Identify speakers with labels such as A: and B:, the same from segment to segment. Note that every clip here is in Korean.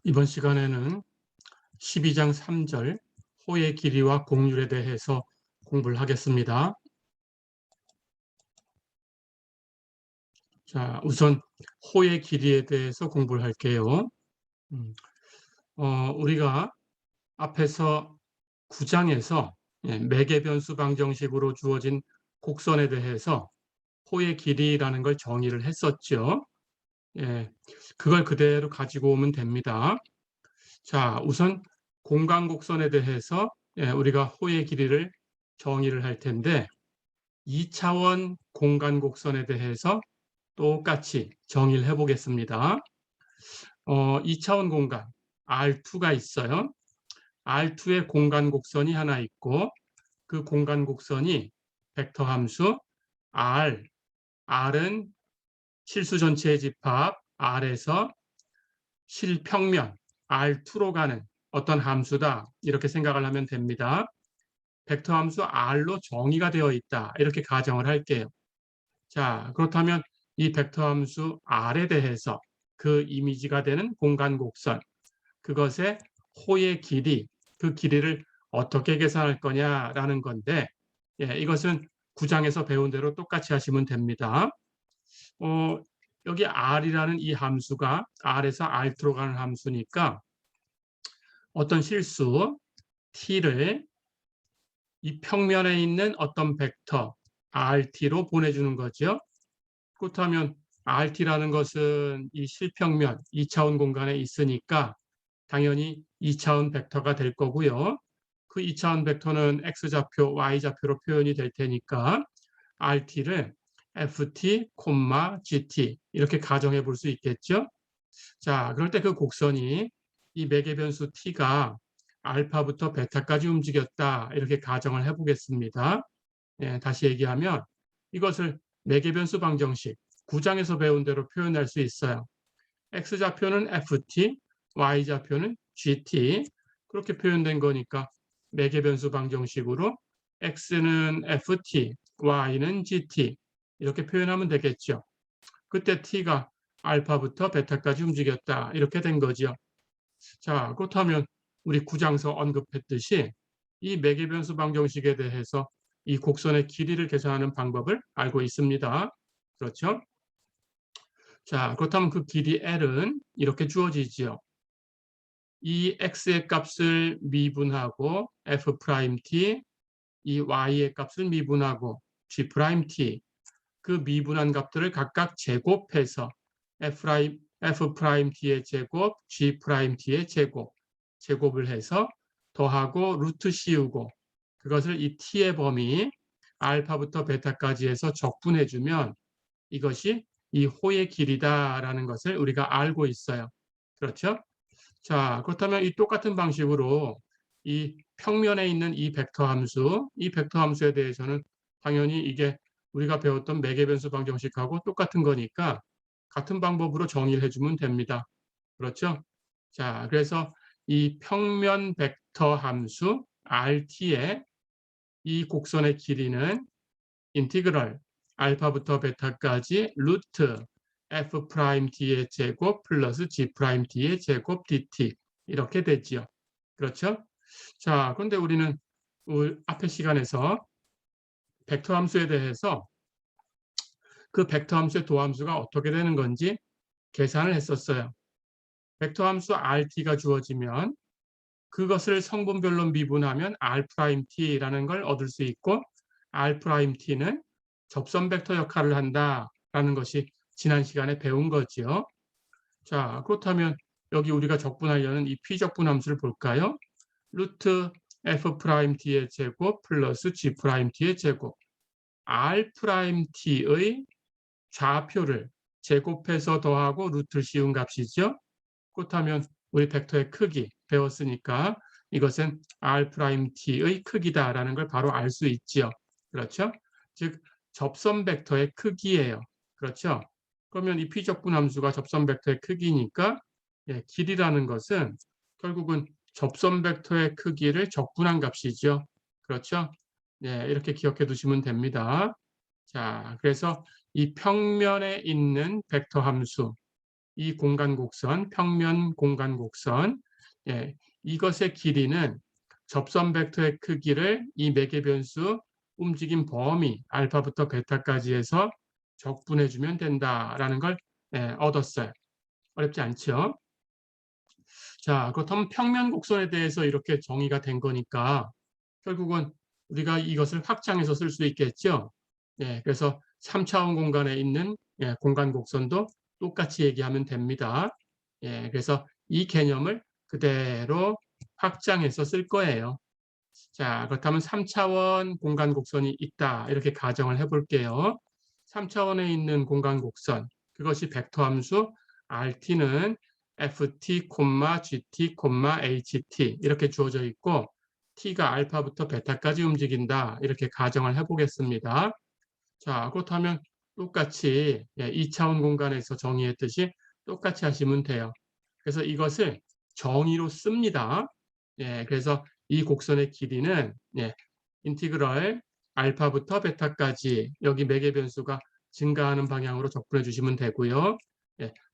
A: 이번 시간에는 12장 3절 호의 길이와 곡률에 대해서 공부를 하겠습니다. 자, 우선 호의 길이에 대해서 공부를 할게요. 우리가 앞에서 9장에서 매개변수 방정식으로 주어진 곡선에 대해서 호의 길이라는 걸 정의를 했었죠. 그걸 그대로 가지고 오면 됩니다. 자, 우선 공간곡선에 대해서 우리가 호의 길이를 정의를 할 텐데 2차원 공간곡선에 대해서 똑같이 정의를 해보겠습니다. 2차원 공간 R2가 있어요. R2의 공간곡선이 하나 있고 그 공간곡선이 벡터 함수 R은 실수 전체의 집합 R에서 실평면 R2로 가는 어떤 함수다 이렇게 생각을 하면 됩니다. 벡터 함수 R로 정의가 되어 있다 이렇게 가정을 할게요. 자, 그렇다면 이 벡터 함수 R에 대해서 그 이미지가 되는 공간 곡선 그것의 호의 길이 그 길이를 어떻게 계산할 거냐라는 건데 이것은 9장에서 배운 대로 똑같이 하시면 됩니다. 여기 R이라는 이 함수가 R에서 R2로 가는 함수니까 어떤 실수 T를 이 평면에 있는 어떤 벡터 RT로 보내주는 거죠. 그렇다면 RT라는 것은 이 실평면 2차원 공간에 있으니까 당연히 2차원 벡터가 될 거고요. 그 2차원 벡터는 X좌표, Y좌표로 표현이 될 테니까 RT를 FT, GT 이렇게 가정해 볼 수 있겠죠. 자, 그럴 때 그 곡선이 이 매개변수 t가 알파부터 베타까지 움직였다 이렇게 가정을 해보겠습니다. 다시 얘기하면 이것을 매개변수 방정식 9장에서 배운 대로 표현할 수 있어요. x좌표는 ft, y좌표는 gt 그렇게 표현된 거니까 매개변수 방정식으로 x는 ft, y는 gt 이렇게 표현하면 되겠죠. 그때 t가 알파부터 베타까지 움직였다 이렇게 된 거죠. 자, 그렇다면 우리 9장서 언급했듯이 이 매개변수 방정식에 대해서 이 곡선의 길이를 계산하는 방법을 알고 있습니다. 그렇죠? 자, 그렇다면 그 길이 L은 이렇게 주어지지요. 이 x의 값을 미분하고 f't, 이 y의 값을 미분하고 g't, 그 미분한 값들을 각각 제곱해서 f't의 제곱, g't의 제곱, 제곱을 해서 더하고 루트 씌우고 그것을 이 t의 범위 알파부터 베타까지 해서 적분해주면 이것이 이 호의 길이다라는 것을 우리가 알고 있어요. 그렇죠? 자, 그렇다면 이 똑같은 방식으로 이 평면에 있는 이 벡터 함수, 이 벡터 함수에 대해서는 당연히 이게 우리가 배웠던 매개변수 방정식하고 똑같은 거니까 같은 방법으로 정의를 해주면 됩니다. 그렇죠? 자, 그래서 이 평면 벡터 함수 RT의 이 곡선의 길이는 인티그럴 알파부터 베타까지 루트 f't의 제곱 플러스 g't의 제곱 dt 이렇게 되지요. 그렇죠? 자, 그런데 우리는 앞의 시간에서 벡터 함수에 대해서 그 벡터 함수의 도함수가 어떻게 되는 건지 계산을 했었어요. 벡터 함수 RT가 주어지면 그것을 성분별로 미분하면 R'T라는 걸 얻을 수 있고 R'T는 접선 벡터 역할을 한다라는 것이 지난 시간에 배운 거지요. 자, 그렇다면 여기 우리가 적분하려는 이 P적분 함수를 볼까요? 루트 F'T의 제곱 플러스 G't의 제곱 R'T의 좌표를 제곱해서 더하고 루트를 씌운 값이죠. 그렇다면 우리 벡터의 크기 배웠으니까 이것은 R'T의 크기다라는 걸 바로 알 수 있지요. 그렇죠? 즉 접선 벡터의 크기예요. 그렇죠? 그러면 이 P적분 함수가 접선 벡터의 크기니까 길이라는 것은 결국은 접선 벡터의 크기를 적분한 값이죠. 그렇죠? 이렇게 기억해 두시면 됩니다. 자, 그래서 이 평면에 있는 벡터 함수 이 공간 곡선, 평면 공간 곡선, 예, 이것의 길이는 접선 벡터의 크기를 이 매개 변수 움직임 범위 알파부터 베타까지 해서 적분해 주면 된다라는 걸 얻었어요. 어렵지 않죠? 자, 그렇다면 평면 곡선에 대해서 이렇게 정의가 된 거니까 결국은 우리가 이것을 확장해서 쓸 수 있겠죠. 그래서 3차원 공간에 있는 공간 곡선도 똑같이 얘기하면 됩니다. 그래서 이 개념을 그대로 확장해서 쓸 거예요. 자, 그렇다면 3차원 공간 곡선이 있다. 이렇게 가정을 해볼게요. 3차원에 있는 공간 곡선, 그것이 벡터 함수 RT는 FT, GT, HT 이렇게 주어져 있고 T가 알파부터 베타까지 움직인다. 이렇게 가정을 해보겠습니다. 자, 그렇다면 똑같이 2차원 공간에서 정의했듯이 똑같이 하시면 돼요. 그래서 이것을 정의로 씁니다. 그래서 이 곡선의 길이는 인티그럴 알파부터 베타까지 여기 매개 변수가 증가하는 방향으로 적분해 주시면 되고요.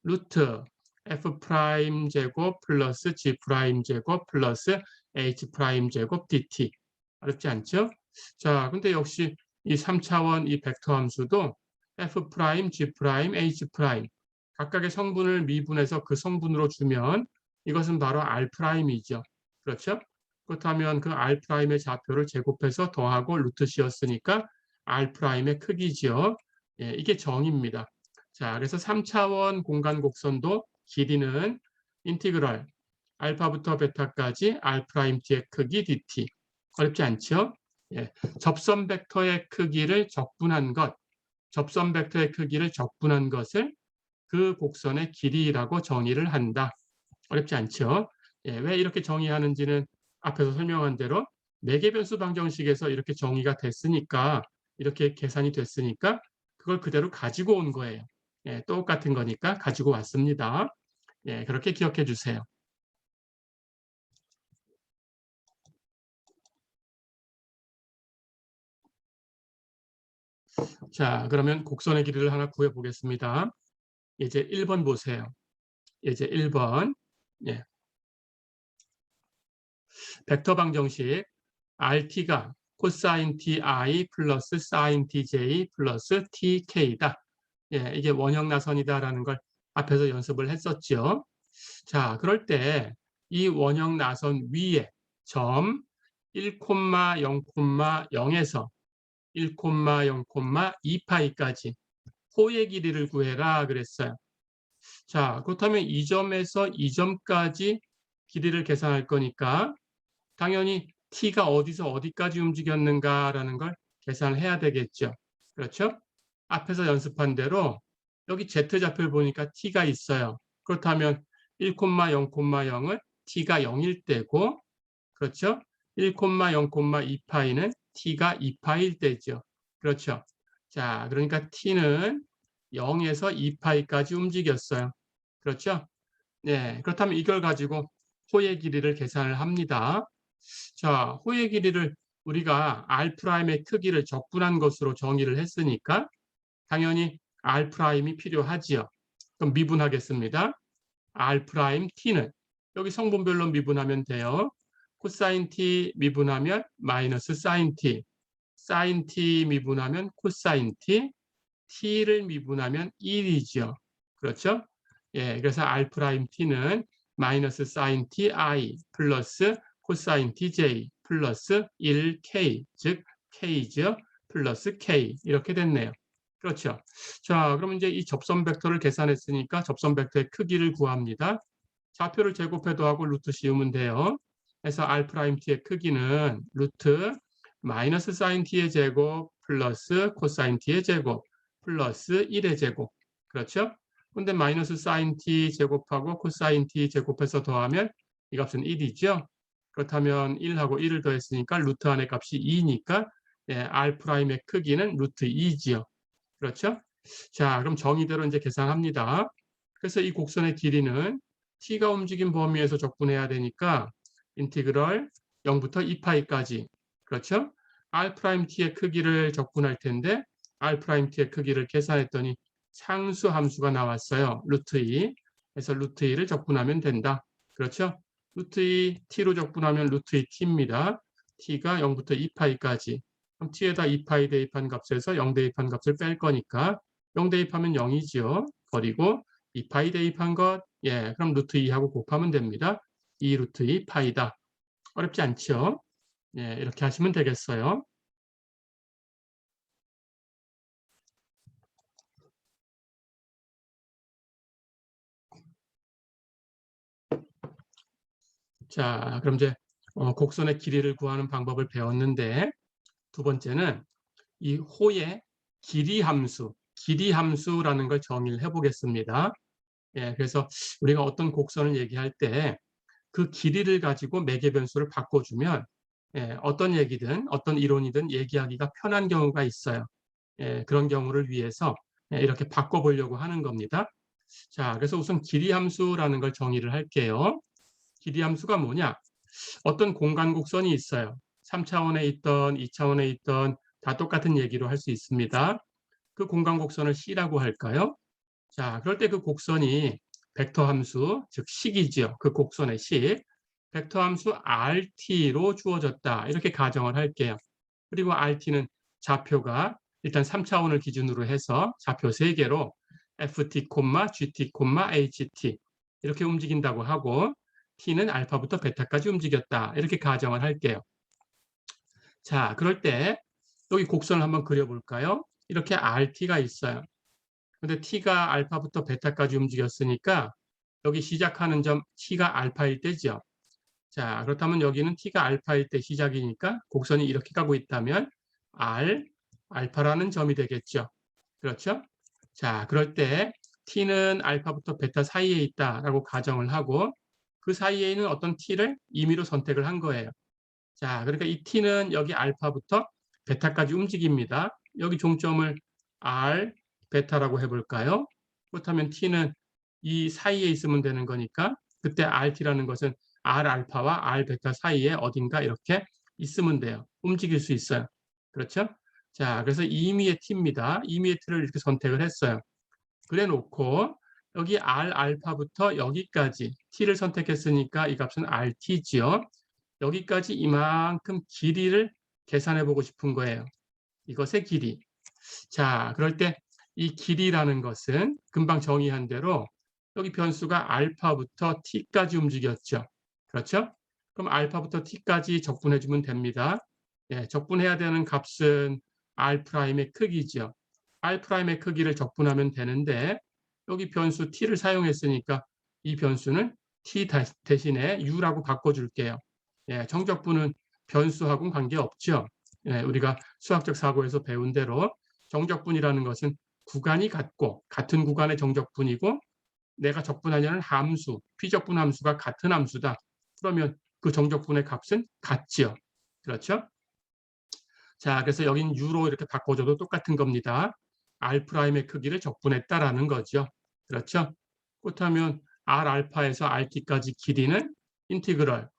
A: 루트 f 프라임 제곱 플러스 g 프라임 제곱 플러스 h 프라임 제곱 dt. 어렵지 않죠? 자, 근데 역시 이 3차원 이 벡터 함수도 f 프라임, g 프라임, h 프라임 각각의 성분을 미분해서 그 성분으로 주면 이것은 바로 r 프라임이죠. 그렇죠? 그렇다면 그 r 프라임의 좌표를 제곱해서 더하고 루트 씌웠으니까 r 프라임의 크기지요. 이게 정의입니다. 자, 그래서 3차원 공간 곡선도 길이는 인티그럴 알파부터 베타까지 r 프라임 t의 크기 dt. 어렵지 않죠? 접선 벡터의 크기를 적분한 것, 접선 벡터의 크기를 적분한 것을 그 곡선의 길이라고 정의를 한다. 어렵지 않죠? 왜 이렇게 정의하는지는 앞에서 설명한 대로 매개변수 방정식에서 이렇게 정의가 됐으니까, 이렇게 계산이 됐으니까 그걸 그대로 가지고 온 거예요. 똑같은 거니까 가지고 왔습니다. 그렇게 기억해 주세요. 자, 그러면 곡선의 길이를 하나 구해 보겠습니다. 이제 1번 보세요. 이제 1번. 벡터 방정식 RT가 코사인 TI 플러스 사인 TJ 플러스 TK다. 이게 원형 나선이다라는 걸 앞에서 연습을 했었죠. 자, 그럴 때 이 원형 나선 위에 점 1,0,0에서 1,0,2파이까지 호의 길이를 구해라 그랬어요. 자, 그렇다면 이 점에서 이 점까지 길이를 계산할 거니까 당연히 t가 어디서 어디까지 움직였는가라는 걸 계산을 해야 되겠죠. 그렇죠? 앞에서 연습한 대로 여기 z좌표를 보니까 t가 있어요. 그렇다면 1,0,0을 t가 0일 때고, 그렇죠? 1,0,2파이는 t가 2파일 때죠. 그렇죠? 자, 그러니까 t는 0에서 2파이까지 움직였어요. 그렇죠? 그렇다면 이걸 가지고 호의 길이를 계산을 합니다. 자, 호의 길이를 우리가 R'의 크기를 적분한 것으로 정의를 했으니까 당연히 R'이 필요하지요. 그럼 미분하겠습니다. R'T는 여기 성분별로 미분하면 돼요. 코사인 T 미분하면 마이너스 사인 T, 사인 T 미분하면 코사인 T, T를 미분하면 1이죠. 그렇죠? 그래서 R'T는 마이너스 사인 TI 플러스 코사인 TJ 플러스 1K, 즉 K죠. 플러스 K 이렇게 됐네요. 그렇죠. 자, 그럼 이제 이 접선 벡터를 계산했으니까 접선 벡터의 크기를 구합니다. 좌표를 제곱해 더하고 루트 씌우면 돼요. 그래서 R'T의 크기는 루트 마이너스 사인 T의 제곱 플러스 코사인 T의 제곱 플러스 1의 제곱. 그렇죠? 근데 마이너스 사인 T 제곱하고 코사인 T 제곱해서 더하면 이 값은 1이죠. 그렇다면 1하고 1을 더했으니까 루트 안의 값이 2니까 R'의 크기는 루트 2지요. 그렇죠? 자, 그럼 정의대로 이제 계산합니다. 그래서 이 곡선의 길이는 t가 움직인 범위에서 적분해야 되니까 인티그럴 0부터 2파이까지. 그렇죠? R't의 크기를 적분할 텐데 R't의 크기를 계산했더니 상수 함수가 나왔어요. 루트 2. 해서 루트 2를 적분하면 된다. 그렇죠? 루트 2 t로 적분하면 루트 2 t입니다. t가 0부터 2파이까지. 그럼 t에다 2파이 대입한 값에서 0 대입한 값을 뺄 거니까 0 대입하면 0이지요. 버리고 2파이 대입한 것, 예, 그럼 루트 2하고 곱하면 됩니다. 2 루트 2 파이다. 어렵지 않죠? 예, 이렇게 하시면 되겠어요. 자, 그럼 이제 곡선의 길이를 구하는 방법을 배웠는데 두 번째는 이 호의 길이 함수라는 걸 정의를 해보겠습니다. 예, 그래서 우리가 어떤 곡선을 얘기할 때 그 길이를 가지고 매개 변수를 바꿔주면 예, 어떤 얘기든 어떤 이론이든 얘기하기가 편한 경우가 있어요. 예, 그런 경우를 위해서 예, 이렇게 바꿔보려고 하는 겁니다. 자, 그래서 우선 길이 함수라는 걸 정의를 할게요. 길이 함수가 뭐냐? 어떤 공간 곡선이 있어요. 3차원에 있던 2차원에 있던 다 똑같은 얘기로 할 수 있습니다. 그 공간 곡선을 C라고 할까요? 자, 그럴 때 그 곡선이 벡터 함수, 즉 식이지요. 그 곡선의 식. 벡터 함수 RT로 주어졌다. 이렇게 가정을 할게요. 그리고 RT는 좌표가 일단 3차원을 기준으로 해서 좌표 3개로 FT, GT, HT 이렇게 움직인다고 하고 T는 알파부터 베타까지 움직였다. 이렇게 가정을 할게요. 자, 그럴 때 여기 곡선을 한번 그려볼까요? 이렇게 RT가 있어요. 근데 T가 알파부터 베타까지 움직였으니까 여기 시작하는 점 T가 알파일 때죠. 자, 그렇다면 여기는 T가 알파일 때 시작이니까 곡선이 이렇게 가고 있다면 알파라는 점이 되겠죠. 그렇죠? 자, 그럴 때 T는 알파부터 베타 사이에 있다라고 가정을 하고 그 사이에 있는 어떤 T를 임의로 선택을 한 거예요. 자, 그러니까 이 T는 여기 알파부터 베타까지 움직입니다. 여기 종점을 R, 베타라고 해볼까요? 그렇다면 T는 이 사이에 있으면 되는 거니까 그때 RT라는 것은 R 알파와 R 베타 사이에 어딘가 이렇게 있으면 돼요. 움직일 수 있어요. 그렇죠? 자, 그래서 임의의 T입니다. 임의의 T를 이렇게 선택을 했어요. 그래 놓고 여기 R 알파부터 여기까지 T를 선택했으니까 이 값은 RT지요. 여기까지 이만큼 길이를 계산해 보고 싶은 거예요. 이것의 길이. 자, 그럴 때 이 길이라는 것은 금방 정의한 대로 여기 변수가 알파부터 t까지 움직였죠. 그렇죠? 그럼 알파부터 t까지 적분해 주면 됩니다. 예, 적분해야 되는 값은 R'의 크기죠. R'의 크기를 적분하면 되는데 여기 변수 t를 사용했으니까 이 변수는 t 대신에 u라고 바꿔줄게요. 예, 정적분은 변수하고는 관계없죠. 예, 우리가 수학적 사고에서 배운 대로 정적분이라는 것은 구간이 같고 같은 구간의 정적분이고 내가 적분하려는 함수, 피적분 함수가 같은 함수다. 그러면 그 정적분의 값은 같지요. 그렇죠? 자, 그래서 여긴 u로 이렇게 바꿔줘도 똑같은 겁니다. R'의 크기를 적분했다라는 거죠. 그렇죠? 그렇다면 R알파에서 RT까지 길이는 인티그럴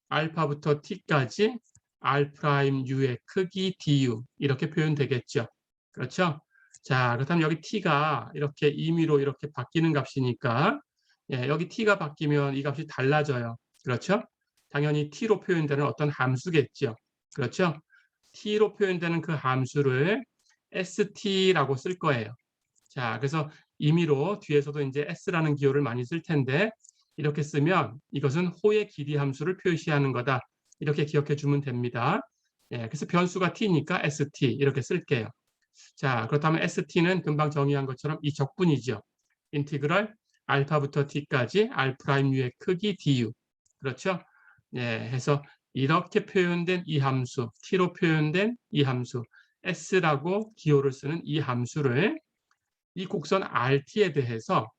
A: 알파부터 t까지 R'U의 크기 du 이렇게 표현되겠죠. 그렇죠? 자, 그렇다면 여기 t가 이렇게 임의로 이렇게 바뀌는 값이니까 예, 여기 t가 바뀌면 이 값이 달라져요. 그렇죠? 당연히 t로 표현되는 어떤 함수겠죠. 그렇죠? t로 표현되는 그 함수를 st라고 쓸 거예요. 자, 그래서 임의로 뒤에서도 이제 s라는 기호를 많이 쓸 텐데 이렇게 쓰면 이것은 호의 길이 함수를 표시하는 거다. 이렇게 기억해 주면 됩니다. 예, 그래서 변수가 t니까 st 이렇게 쓸게요. 자, 그렇다면 st는 금방 정의한 것처럼 이 적분이죠. 인티그럴 알파부터 t까지 R'U의 크기 du. 그렇죠? 예, 해서 이렇게 표현된 이 함수, t로 표현된 이 함수, s라고 기호를 쓰는 이 함수를 이 곡선 RT에 대해서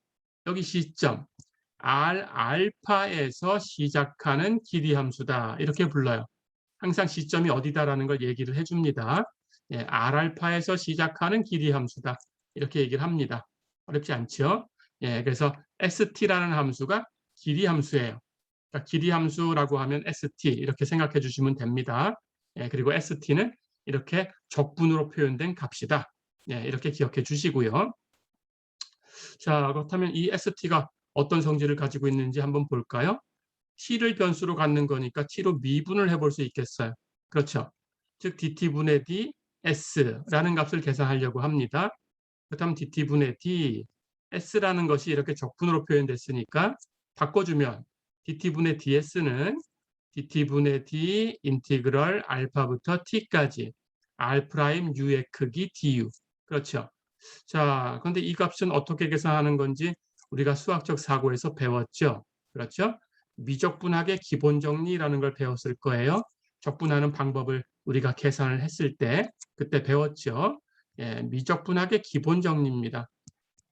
A: 여기 시점 R 알파에서 시작하는 길이 함수다. 이렇게 불러요. 항상 시점이 어디다라는 걸 얘기를 해줍니다. 예, R 알파에서 시작하는 길이 함수다. 이렇게 얘기를 합니다. 어렵지 않죠? 예, 그래서 st라는 함수가 길이 함수예요. 그러니까 길이 함수라고 하면 st 이렇게 생각해 주시면 됩니다. 예, 그리고 st는 이렇게 적분으로 표현된 값이다. 예, 이렇게 기억해 주시고요. 자, 그렇다면 이 st가 어떤 성질을 가지고 있는지 한번 볼까요? t를 변수로 갖는 거니까 t로 미분을 해볼 수 있겠어요. 그렇죠? 즉 dt분의 d s라는 값을 계산하려고 합니다. 그렇다면 dt분의 d s라는 것이 이렇게 적분으로 표현됐으니까 바꿔주면 dt분의 ds는 dt분의 d 인티그럴 알파부터 t까지 r 프라임 u의 크기 du. 그렇죠? 자, 그런데 이 값은 어떻게 계산하는 건지 우리가 수학적 사고에서 배웠죠. 그렇죠? 미적분학의 기본 정리라는 걸 배웠을 거예요. 적분하는 방법을 우리가 계산을 했을 때 그때 배웠죠. 예, 미적분학의 기본 정리입니다.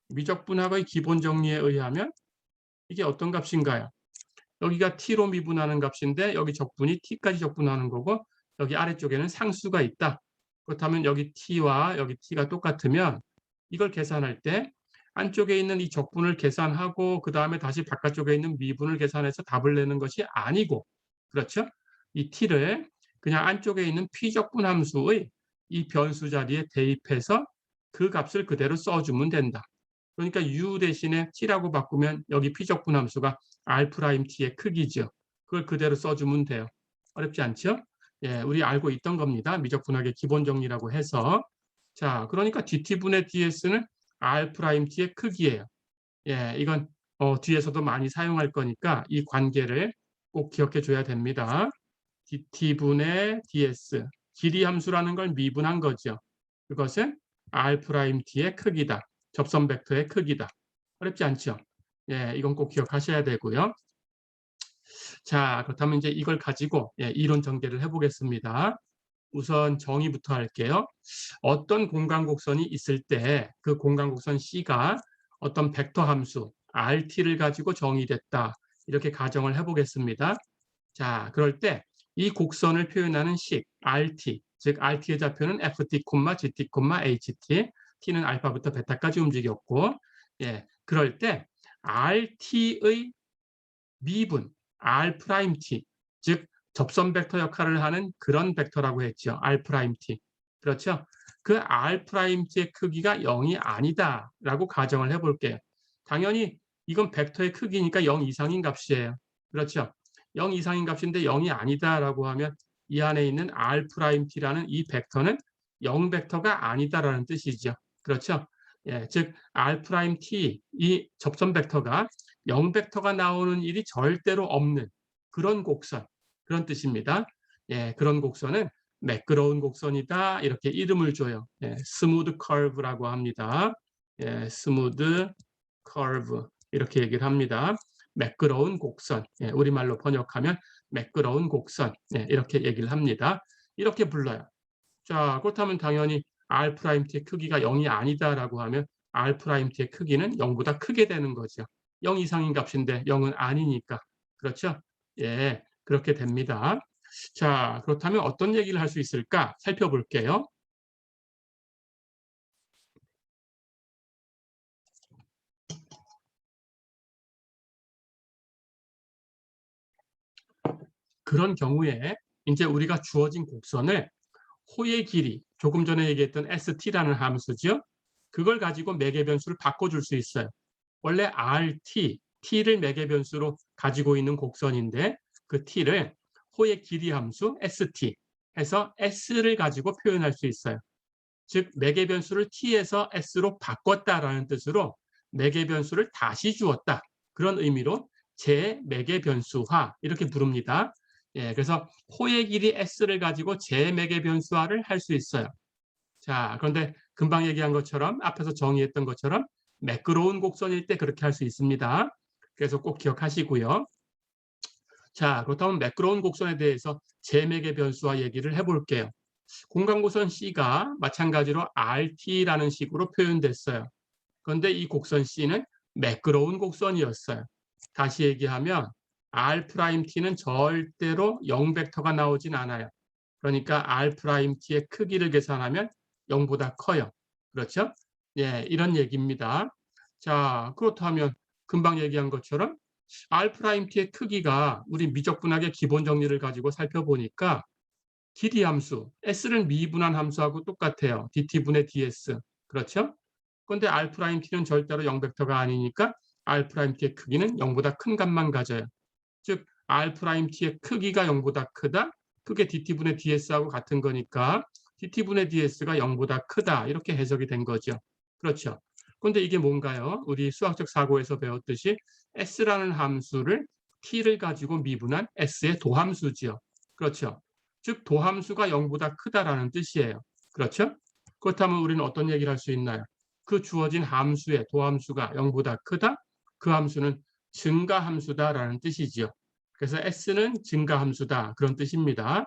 A: 미적분학의 기본 정리에 의하면 이게 어떤 값인가요? 여기가 t로 미분하는 값인데 여기 적분이 t까지 적분하는 거고 여기 아래쪽에는 상수가 있다. 그렇다면 여기 t와 여기 t가 똑같으면 이걸 계산할 때 안쪽에 있는 이 적분을 계산하고 그 다음에 다시 바깥쪽에 있는 미분을 계산해서 답을 내는 것이 아니고, 그렇죠? 이 t를 그냥 안쪽에 있는 p적분 함수의 이 변수 자리에 대입해서 그 값을 그대로 써주면 된다. 그러니까 u 대신에 t라고 바꾸면 여기 p적분 함수가 r't의 크기죠. 그걸 그대로 써주면 돼요. 어렵지 않죠? 예, 우리 알고 있던 겁니다. 미적분학의 기본 정리라고 해서. 자, 그러니까 dt분의 ds는 r't의 크기예요. 예, 이건 뒤에서도 많이 사용할 거니까 이 관계를 꼭 기억해 줘야 됩니다. dt분의 ds, 길이 함수라는 걸 미분한 거죠. 그것은 r't의 크기다. 접선 벡터의 크기다. 어렵지 않죠? 예, 이건 꼭 기억하셔야 되고요. 자, 그렇다면 이제 이걸 가지고 이론 전개를 해보겠습니다. 우선 정의부터 할게요. 어떤 공간곡선이 있을 때 그 공간곡선 C가 어떤 벡터 함수 RT를 가지고 정의됐다. 이렇게 가정을 해보겠습니다. 자, 그럴 때 이 곡선을 표현하는 식 RT, 즉 RT의 좌표는 FT, GT, HT, T는 알파부터 베타까지 움직였고, 예, 그럴 때 RT의 미분 R'T, 즉 접선 벡터 역할을 하는 그런 벡터라고 했죠. R'T. 그렇죠? 그 R'T의 크기가 0이 아니다라고 가정을 해볼게요. 당연히 이건 벡터의 크기니까 0 이상인 값이에요. 그렇죠? 0 이상인 값인데 0이 아니다라고 하면 이 안에 있는 R'T라는 이 벡터는 0 벡터가 아니다라는 뜻이죠. 그렇죠? 예, 즉 R'T, 이 접선 벡터가 0 벡터가 나오는 일이 절대로 없는 그런 곡선, 그런 뜻입니다. 예, 그런 곡선은 매끄러운 곡선이다. 이렇게 이름을 줘요. 예, 스무드 커브라고 합니다. 예, 스무드 커브 이렇게 얘기를 합니다. 매끄러운 곡선. 예, 우리말로 번역하면 매끄러운 곡선. 예, 이렇게 얘기를 합니다. 이렇게 불러요. 자, 그렇다면 당연히 R'T의 크기가 0이 아니다라고 하면 R'T의 크기는 0보다 크게 되는 거죠. 0 이상인 값인데 0은 아니니까. 그렇죠? 예, 그렇게 됩니다. 자, 그렇다면 어떤 얘기를 할 수 있을까? 살펴볼게요. 그런 경우에 이제 우리가 주어진 곡선을 호의 길이, 조금 전에 얘기했던 st라는 함수죠. 그걸 가지고 매개 변수를 바꿔줄 수 있어요. 원래 rt, t를 매개 변수로 가지고 있는 곡선인데 그 t를 호의 길이 함수 st 해서 s를 가지고 표현할 수 있어요. 즉 매개 변수를 t에서 s로 바꿨다라는 뜻으로 매개 변수를 다시 주었다. 그런 의미로 재매개 변수화 이렇게 부릅니다. 예, 그래서 호의 길이 s를 가지고 재매개 변수화를 할 수 있어요. 자, 그런데 금방 얘기한 것처럼 앞에서 정의했던 것처럼 매끄러운 곡선일 때 그렇게 할 수 있습니다. 그래서 꼭 기억하시고요. 자, 그렇다면 매끄러운 곡선에 대해서 재매개 변수화 얘기를 해볼게요. 공간곡선 C가 마찬가지로 RT라는 식으로 표현됐어요. 그런데 이 곡선 C는 매끄러운 곡선이었어요. 다시 얘기하면 R'T는 절대로 0벡터가 나오진 않아요. 그러니까 R'T의 크기를 계산하면 0보다 커요. 그렇죠? 예, 이런 얘기입니다. 자, 그렇다면 금방 얘기한 것처럼 R'T의 크기가 우리 미적분학의 기본 정리를 가지고 살펴보니까 길이 함수, s를 미분한 함수하고 똑같아요. dt분의 ds. 그렇죠? 그런데 R'T는 절대로 0벡터가 아니니까 R'T의 크기는 0보다 큰 값만 가져요. 즉 R'T의 크기가 0보다 크다. 그게 dt분의 ds하고 같은 거니까 dt분의 ds가 0보다 크다. 이렇게 해석이 된 거죠. 그렇죠. 그런데 이게 뭔가요? 우리 수학적 사고에서 배웠듯이 s라는 함수를 t를 가지고 미분한 s의 도함수지요. 그렇죠. 즉 도함수가 0보다 크다라는 뜻이에요. 그렇죠? 그렇다면 우리는 어떤 얘기를 할 수 있나요? 그 주어진 함수의 도함수가 0보다 크다? 그 함수는 증가함수다라는 뜻이지요. 그래서 s는 증가함수다 그런 뜻입니다.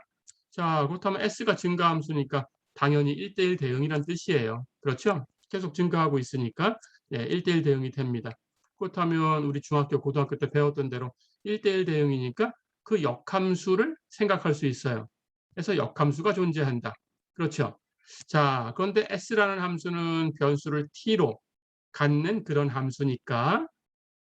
A: 자, 그렇다면 s가 증가함수니까 당연히 1대1 대응이란 뜻이에요. 그렇죠? 계속 증가하고 있으니까 1대1 대응이 됩니다. 그렇다면 우리 중학교, 고등학교 때 배웠던 대로 1대1 대응이니까 그 역함수를 생각할 수 있어요. 그래서 역함수가 존재한다. 그렇죠? 자, 그런데 s라는 함수는 변수를 t로 갖는 그런 함수니까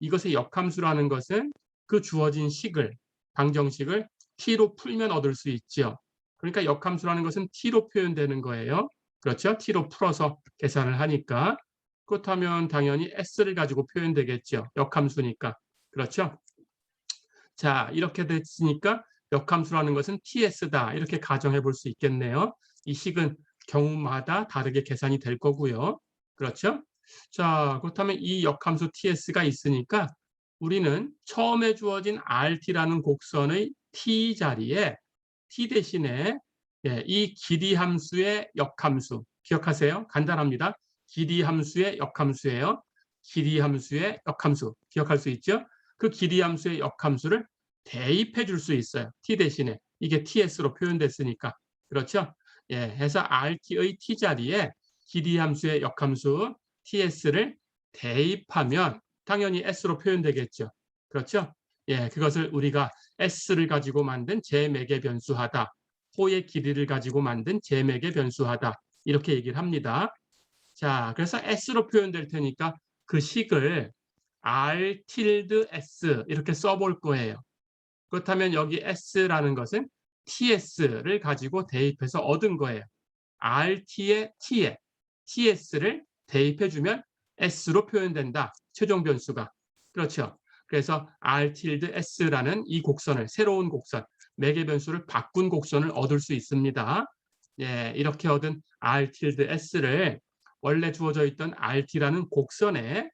A: 이것의 역함수라는 것은 그 주어진 식을, 방정식을 t로 풀면 얻을 수 있죠. 그러니까 역함수라는 것은 t로 표현되는 거예요. 그렇죠? t로 풀어서 계산을 하니까. 그렇다면 당연히 s를 가지고 표현되겠죠. 역함수니까. 그렇죠? 자, 이렇게 됐으니까 역함수라는 것은 ts다. 이렇게 가정해 볼 수 있겠네요. 이 식은 경우마다 다르게 계산이 될 거고요. 그렇죠? 자, 그렇다면 이 역함수 ts가 있으니까 우리는 처음에 주어진 rt라는 곡선의 t 자리에 t 대신에 이 길이 함수의 역함수 기억하세요? 간단합니다. 길이 함수의 역함수예요. 길이 함수의 역함수 기억할 수 있죠? 그 길이 함수의 역함수를 대입해 줄 수 있어요. t 대신에. 이게 ts로 표현됐으니까. 그렇죠? 해서 rt의 t 자리에 길이 함수의 역함수 ts를 대입하면 당연히 s로 표현되겠죠. 그렇죠? 그것을 우리가 s를 가지고 만든 제맥의 변수하다. 호의 길이를 가지고 만든 제맥의 변수하다. 이렇게 얘기를 합니다. 자, 그래서 s로 표현될 테니까 그 식을 r tilde s 이렇게 써볼 거예요. 그렇다면 여기 s라는 것은 ts를 가지고 대입해서 얻은 거예요. rt의 t에 ts를 대입해주면 s로 표현된다. 최종 변수가. 그렇죠. 그래서 r tilde s라는 이 곡선을, 새로운 곡선, 매개 변수를 바꾼 곡선을 얻을 수 있습니다. 이렇게 얻은 r tilde s를 원래 주어져 있던 rt라는 곡선에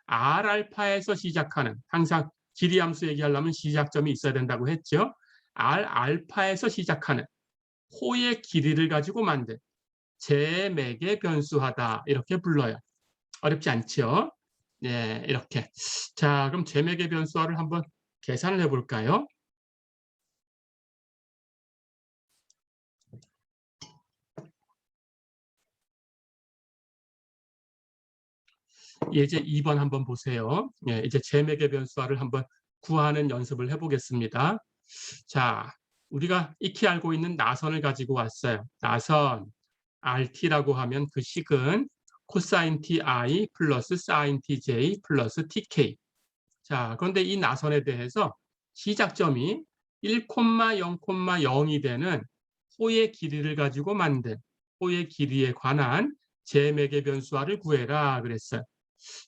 A: R알파에서 시작하는, 항상 길이 함수 얘기하려면 시작점이 있어야 된다고 했죠. R알파에서 시작하는 호의 길이를 가지고 만든 제맥의 변수하다 이렇게 불러요. 어렵지 않죠? 이렇게. 자, 그럼 제맥의 변수화를 한번 계산을 해볼까요? 예제 2번 한번 보세요. 이제 제맥의 변수화를 한번 구하는 연습을 해보겠습니다. 자, 우리가 익히 알고 있는 나선을 가지고 왔어요. 나선 RT라고 하면 그 식은 코사인 TI 플러스 사인 TJ 플러스 TK. 자, 그런데 이 나선에 대해서 시작점이 1,0,0이 되는 호의 길이를 가지고 만든 호의 길이에 관한 제맥의 변수화를 구해라 그랬어요.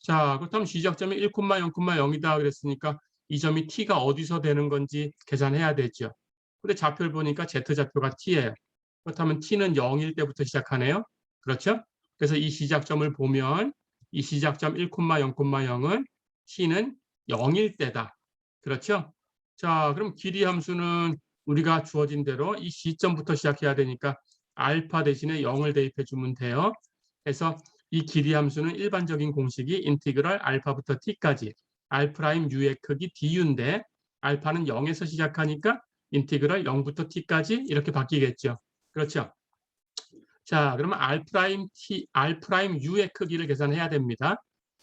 A: 자, 그렇다면 시작점이 1,0,0이다 그랬으니까 이 점이 t가 어디서 되는 건지 계산해야 되죠. 근데 좌표를 보니까 z좌표가 t예요. 그렇다면 t는 0일 때부터 시작하네요. 그렇죠? 그래서 이 시작점을 보면 이 시작점 1,0,0은 t는 0일 때다. 그렇죠? 자, 그럼 길이 함수는 우리가 주어진 대로 이 시점부터 시작해야 되니까 알파 대신에 0을 대입해 주면 돼요. 그래서 이 길이 함수는 일반적인 공식이 인티그럴 알파부터 t까지 r' u의 크기 du인데 알파는 0에서 시작하니까 인티그럴 0부터 t까지 이렇게 바뀌겠죠. 그렇죠? 자, 그러면 r' u의 크기를 계산해야 됩니다.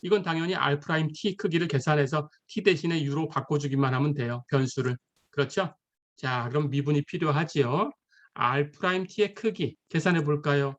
A: 이건 당연히 r't 크기를 계산해서 t 대신에 u로 바꿔주기만 하면 돼요. 변수를. 그렇죠? 자, 그럼 미분이 필요하지요. r't의 크기 계산해 볼까요?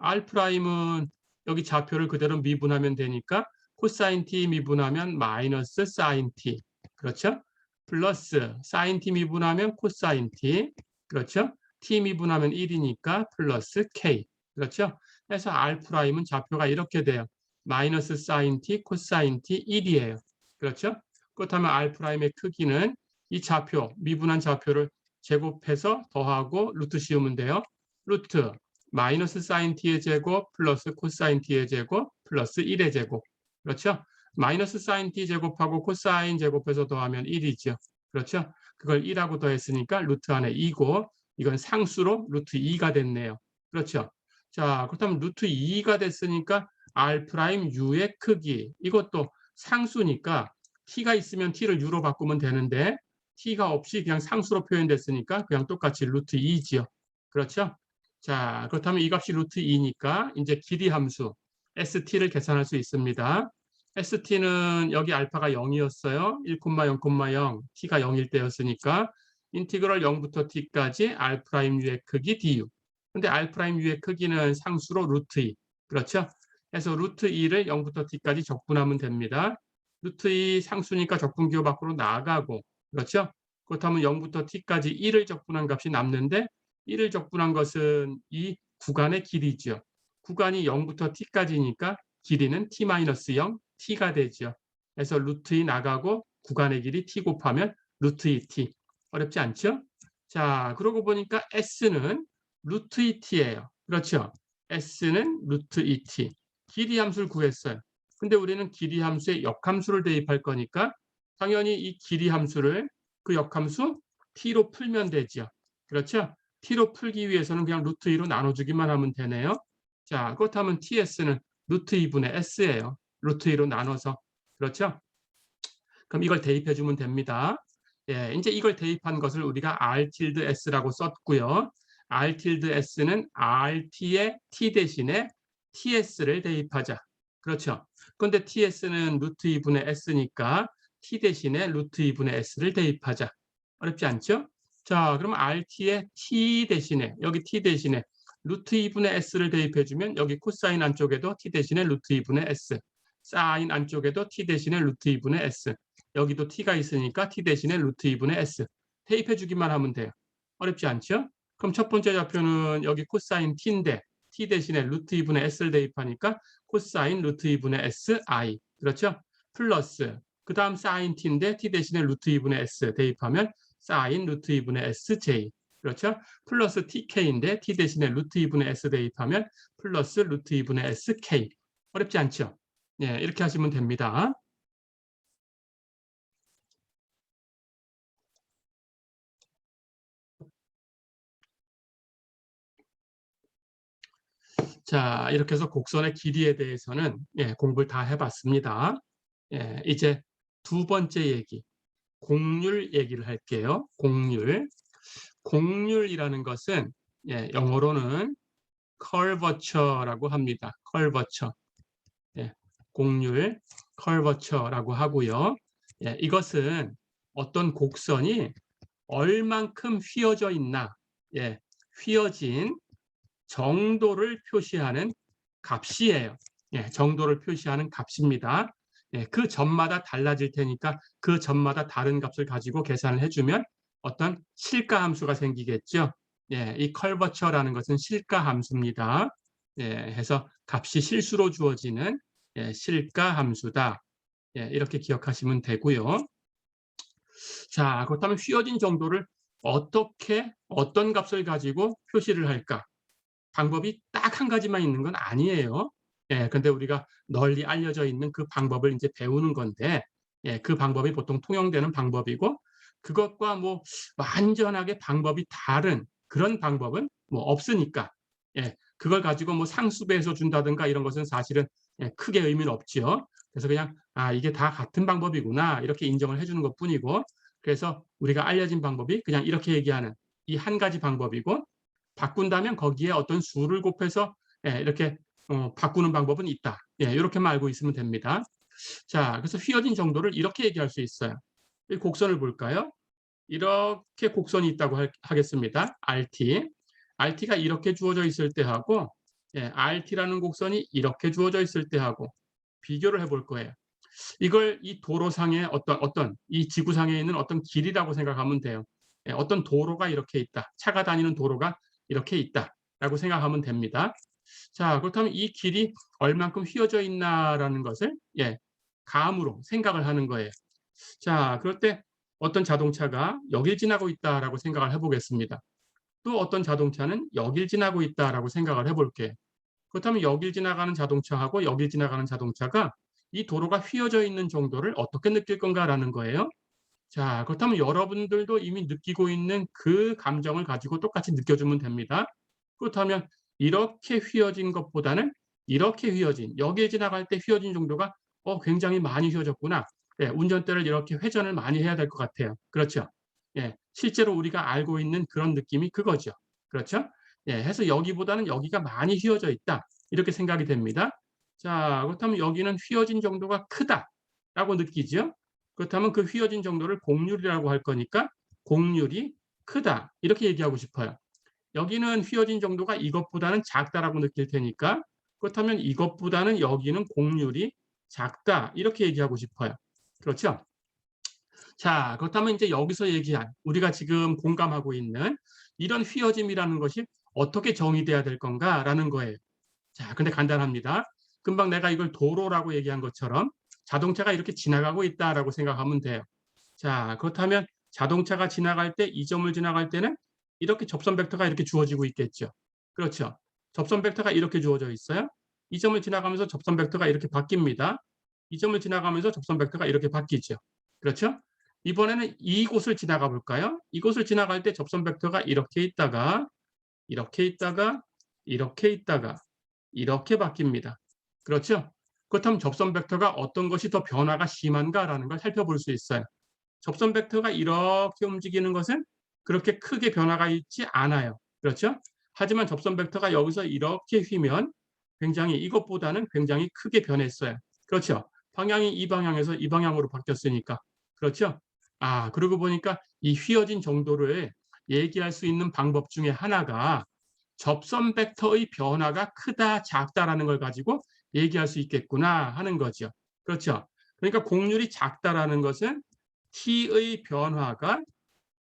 A: R'은 여기 좌표를 그대로 미분하면 되니까 코사인 t 미분하면 마이너스 사인 t. 그렇죠? 플러스 사인 t 미분하면 코사인 t. 그렇죠? t 미분하면 1이니까 플러스 k. 그렇죠? 그래서 R'은 좌표가 이렇게 돼요. 마이너스 사인 t, 코사인 t 1이에요. 그렇죠? 그렇다면 R'의 크기는 이 좌표, 미분한 좌표를 제곱해서 더하고 루트 씌우면 돼요. 루트 마이너스 사인 t의 제곱 플러스 코사인 t의 제곱 플러스 1의 제곱. 그렇죠? 마이너스 사인 t 제곱하고 코사인 제곱해서 더하면 1이죠. 그렇죠? 그걸 1하고 더했으니까 루트 안에 2고 이건 상수로 루트 2가 됐네요. 그렇죠? 자, 그렇다면 루트 2가 됐으니까 R'U의 크기 이것도 상수니까 t가 있으면 t를 u로 바꾸면 되는데 t가 없이 그냥 상수로 표현됐으니까 그냥 똑같이 루트 2지요. 그렇죠? 자, 그렇다면 이 값이 루트 2니까 이제 길이 함수 st를 계산할 수 있습니다. st는 여기 알파가 0이었어요. 1,0,0 t가 0일 때였으니까 인티그럴 0부터 t까지 R'U의 크기 du. 근데 R'U의 크기는 상수로 루트 2. 그렇죠? 그래서 루트 2를 0부터 t까지 적분하면 됩니다. 루트 2 상수니까 적분기호 밖으로 나가고 그렇죠? 그렇다면 0부터 t까지 1을 적분한 값이 남는데 1을 적분한 것은 이 구간의 길이죠. 구간이 0부터 t까지니까 길이는 t-0, t가 되죠. 그래서 루트 2 나가고 구간의 길이 t 곱하면 루트 2t. 어렵지 않죠? 자, 그러고 보니까 s는 루트 2t예요. 그렇죠? s는 루트 2t. 길이 함수를 구했어요. 근데 우리는 길이 함수에 역함수를 대입할 거니까 당연히 이 길이 함수를 그 역함수 t로 풀면 되죠. 그렇죠? t로 풀기 위해서는 그냥 루트 2로 나눠주기만 하면 되네요. 자, 그렇다면 ts는 루트 2분의 s예요. 루트 2로 나눠서. 그렇죠? 그럼 이걸 대입해 주면 됩니다. 예, 이제 이걸 대입한 것을 우리가 r tilde s라고 썼고요. r tilde s는 rt의 t 대신에 ts를 대입하자. 그렇죠? 그런데 ts는 루트 2분의 s니까 t 대신에 루트 2분의 s를 대입하자. 어렵지 않죠? 자, 그럼 rt의 t 대신에 여기 t 대신에 루트 2분의 s를 대입해주면 여기 코사인 안쪽에도 t 대신에 루트 2분의 s, 사인 안쪽에도 t 대신에 루트 2분의 s, 여기도 t가 있으니까 t 대신에 루트 2분의 s 대입해주기만 하면 돼요. 어렵지 않죠? 그럼 첫 번째 좌표는 여기 코사인 t인데 t 대신에 루트 2분의 s를 대입하니까 코사인 루트 2분의 si. 그렇죠? 플러스 그 다음 사인 t인데 t 대신에 루트 2분의 s 대입하면 사인 루트 2분의 sj. 그렇죠? 플러스 tk인데 t 대신에 루트 2분의 s 대입하면 플러스 루트 2분의 sk. 어렵지 않죠? 네, 이렇게 하시면 됩니다. 자, 이렇게 해서 곡선의 길이에 대해서는 공부를 다 해봤습니다. 이제 두 번째 얘기, 곡률 얘기를 할게요. 곡률. 곡률이라는 것은 영어로는 curvature라고 합니다. curvature. 곡률, curvature라고 하고요. 이것은 어떤 곡선이 얼만큼 휘어져 있나, 휘어진 정도를 표시하는 값이에요. 정도를 표시하는 값입니다. 그 점마다 달라질 테니까 그 점마다 다른 값을 가지고 계산을 해주면 어떤 실가 함수가 생기겠죠. 이 컬버처라는 것은 실가 함수입니다. 해서 값이 실수로 주어지는 실가 함수다. 이렇게 기억하시면 되고요. 자, 그렇다면 휘어진 정도를 어떻게 어떤 값을 가지고 표시를 할까? 방법이 딱 한 가지만 있는 건 아니에요. 근데 우리가 널리 알려져 있는 그 방법을 이제 배우는 건데, 그 방법이 보통 통용되는 방법이고, 그것과 뭐 완전하게 방법이 다른 그런 방법은 뭐 없으니까, 그걸 가지고 뭐 상수배해서 준다든가 이런 것은 사실은 크게 의미는 없지요. 그래서 그냥 이게 다 같은 방법이구나 이렇게 인정을 해주는 것뿐이고, 그래서 우리가 알려진 방법이 그냥 이렇게 얘기하는 이 한 가지 방법이고, 바꾼다면 거기에 어떤 수를 곱해서 이렇게 바꾸는 방법은 있다. 이렇게만 알고 있으면 됩니다. 자, 그래서 휘어진 정도를 이렇게 얘기할 수 있어요. 이 곡선을 볼까요? 이렇게 곡선이 있다고 하겠습니다. RT. RT가 이렇게 주어져 있을 때 하고 RT라는 곡선이 이렇게 주어져 있을 때 하고 비교를 해볼 거예요. 이걸 이 도로상의 어떤 이 지구상에 있는 어떤 길이라고 생각하면 돼요. 어떤 도로가 이렇게 있다. 차가 다니는 도로가 이렇게 있다라고 생각하면 됩니다. 자, 그렇다면 이 길이 얼만큼 휘어져 있나라는 것을 감으로 생각을 하는 거예요. 자, 그럴 때 어떤 자동차가 여길 지나고 있다라고 생각을 해보겠습니다. 또 어떤 자동차는 여길 지나고 있다라고 생각을 해볼게요. 그렇다면 여길 지나가는 자동차하고 여길 지나가는 자동차가 이 도로가 휘어져 있는 정도를 어떻게 느낄 건가라는 거예요. 자, 그렇다면 여러분들도 이미 느끼고 있는 그 감정을 가지고 똑같이 느껴주면 됩니다. 그렇다면 이렇게 휘어진 것보다는 이렇게 휘어진, 여기에 지나갈 때 휘어진 정도가 굉장히 많이 휘어졌구나. 운전대를 이렇게 회전을 많이 해야 될 것 같아요. 그렇죠? 실제로 우리가 알고 있는 그런 느낌이 그거죠. 그렇죠? 해서 여기보다는 여기가 많이 휘어져 있다. 이렇게 생각이 됩니다. 자, 그렇다면 여기는 휘어진 정도가 크다라고 느끼죠? 그렇다면 그 휘어진 정도를 곡률이라고 할 거니까 곡률이 크다. 이렇게 얘기하고 싶어요. 여기는 휘어진 정도가 이것보다는 작다라고 느낄 테니까 그렇다면 이것보다는 여기는 곡률이 작다. 이렇게 얘기하고 싶어요. 그렇죠? 자, 그렇다면 이제 여기서 얘기한 우리가 지금 공감하고 있는 이런 휘어짐이라는 것이 어떻게 정의돼야 될 건가라는 거예요. 자, 근데 간단합니다. 금방 내가 이걸 도로라고 얘기한 것처럼 자동차가 이렇게 지나가고 있다라고 생각하면 돼요. 자, 그렇다면 자동차가 지나갈 때 이 점을 지나갈 때는 이렇게 접선 벡터가 이렇게 주어지고 있겠죠. 그렇죠. 접선 벡터가 이렇게 주어져 있어요. 이 점을 지나가면서 접선 벡터가 이렇게 바뀝니다. 이 점을 지나가면서 접선 벡터가 이렇게 바뀌죠. 그렇죠? 이번에는 이곳을 지나가 볼까요? 이곳을 지나갈 때 접선 벡터가 이렇게 있다가 이렇게 있다가 이렇게 있다가 이렇게 바뀝니다. 그렇죠? 그렇다면 접선 벡터가 어떤 것이 더 변화가 심한가라는 걸 살펴볼 수 있어요. 접선 벡터가 이렇게 움직이는 것은 그렇게 크게 변화가 있지 않아요. 그렇죠? 하지만 접선 벡터가 여기서 이렇게 휘면 굉장히 이것보다는 굉장히 크게 변했어요. 그렇죠? 방향이 이 방향에서 이 방향으로 바뀌었으니까. 그렇죠? 아, 그러고 보니까 이 휘어진 정도를 얘기할 수 있는 방법 중에 하나가 접선 벡터의 변화가 크다, 작다라는 걸 가지고 얘기할 수 있겠구나 하는 거죠. 그렇죠? 그러니까 곡률이 작다라는 것은 t의 변화가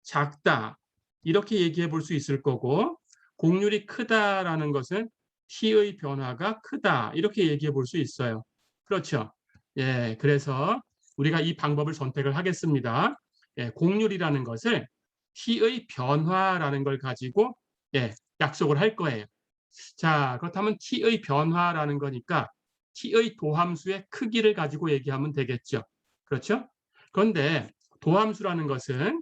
A: 작다 이렇게 얘기해 볼 수 있을 거고 곡률이 크다라는 것은 t의 변화가 크다 이렇게 얘기해 볼 수 있어요. 그렇죠? 그래서 우리가 이 방법을 선택을 하겠습니다. 곡률이라는 것을 t의 변화라는 걸 가지고 약속을 할 거예요. 자, 그렇다면 t의 변화라는 거니까 t의 도함수의 크기를 가지고 얘기하면 되겠죠. 그렇죠? 그런데 도함수라는 것은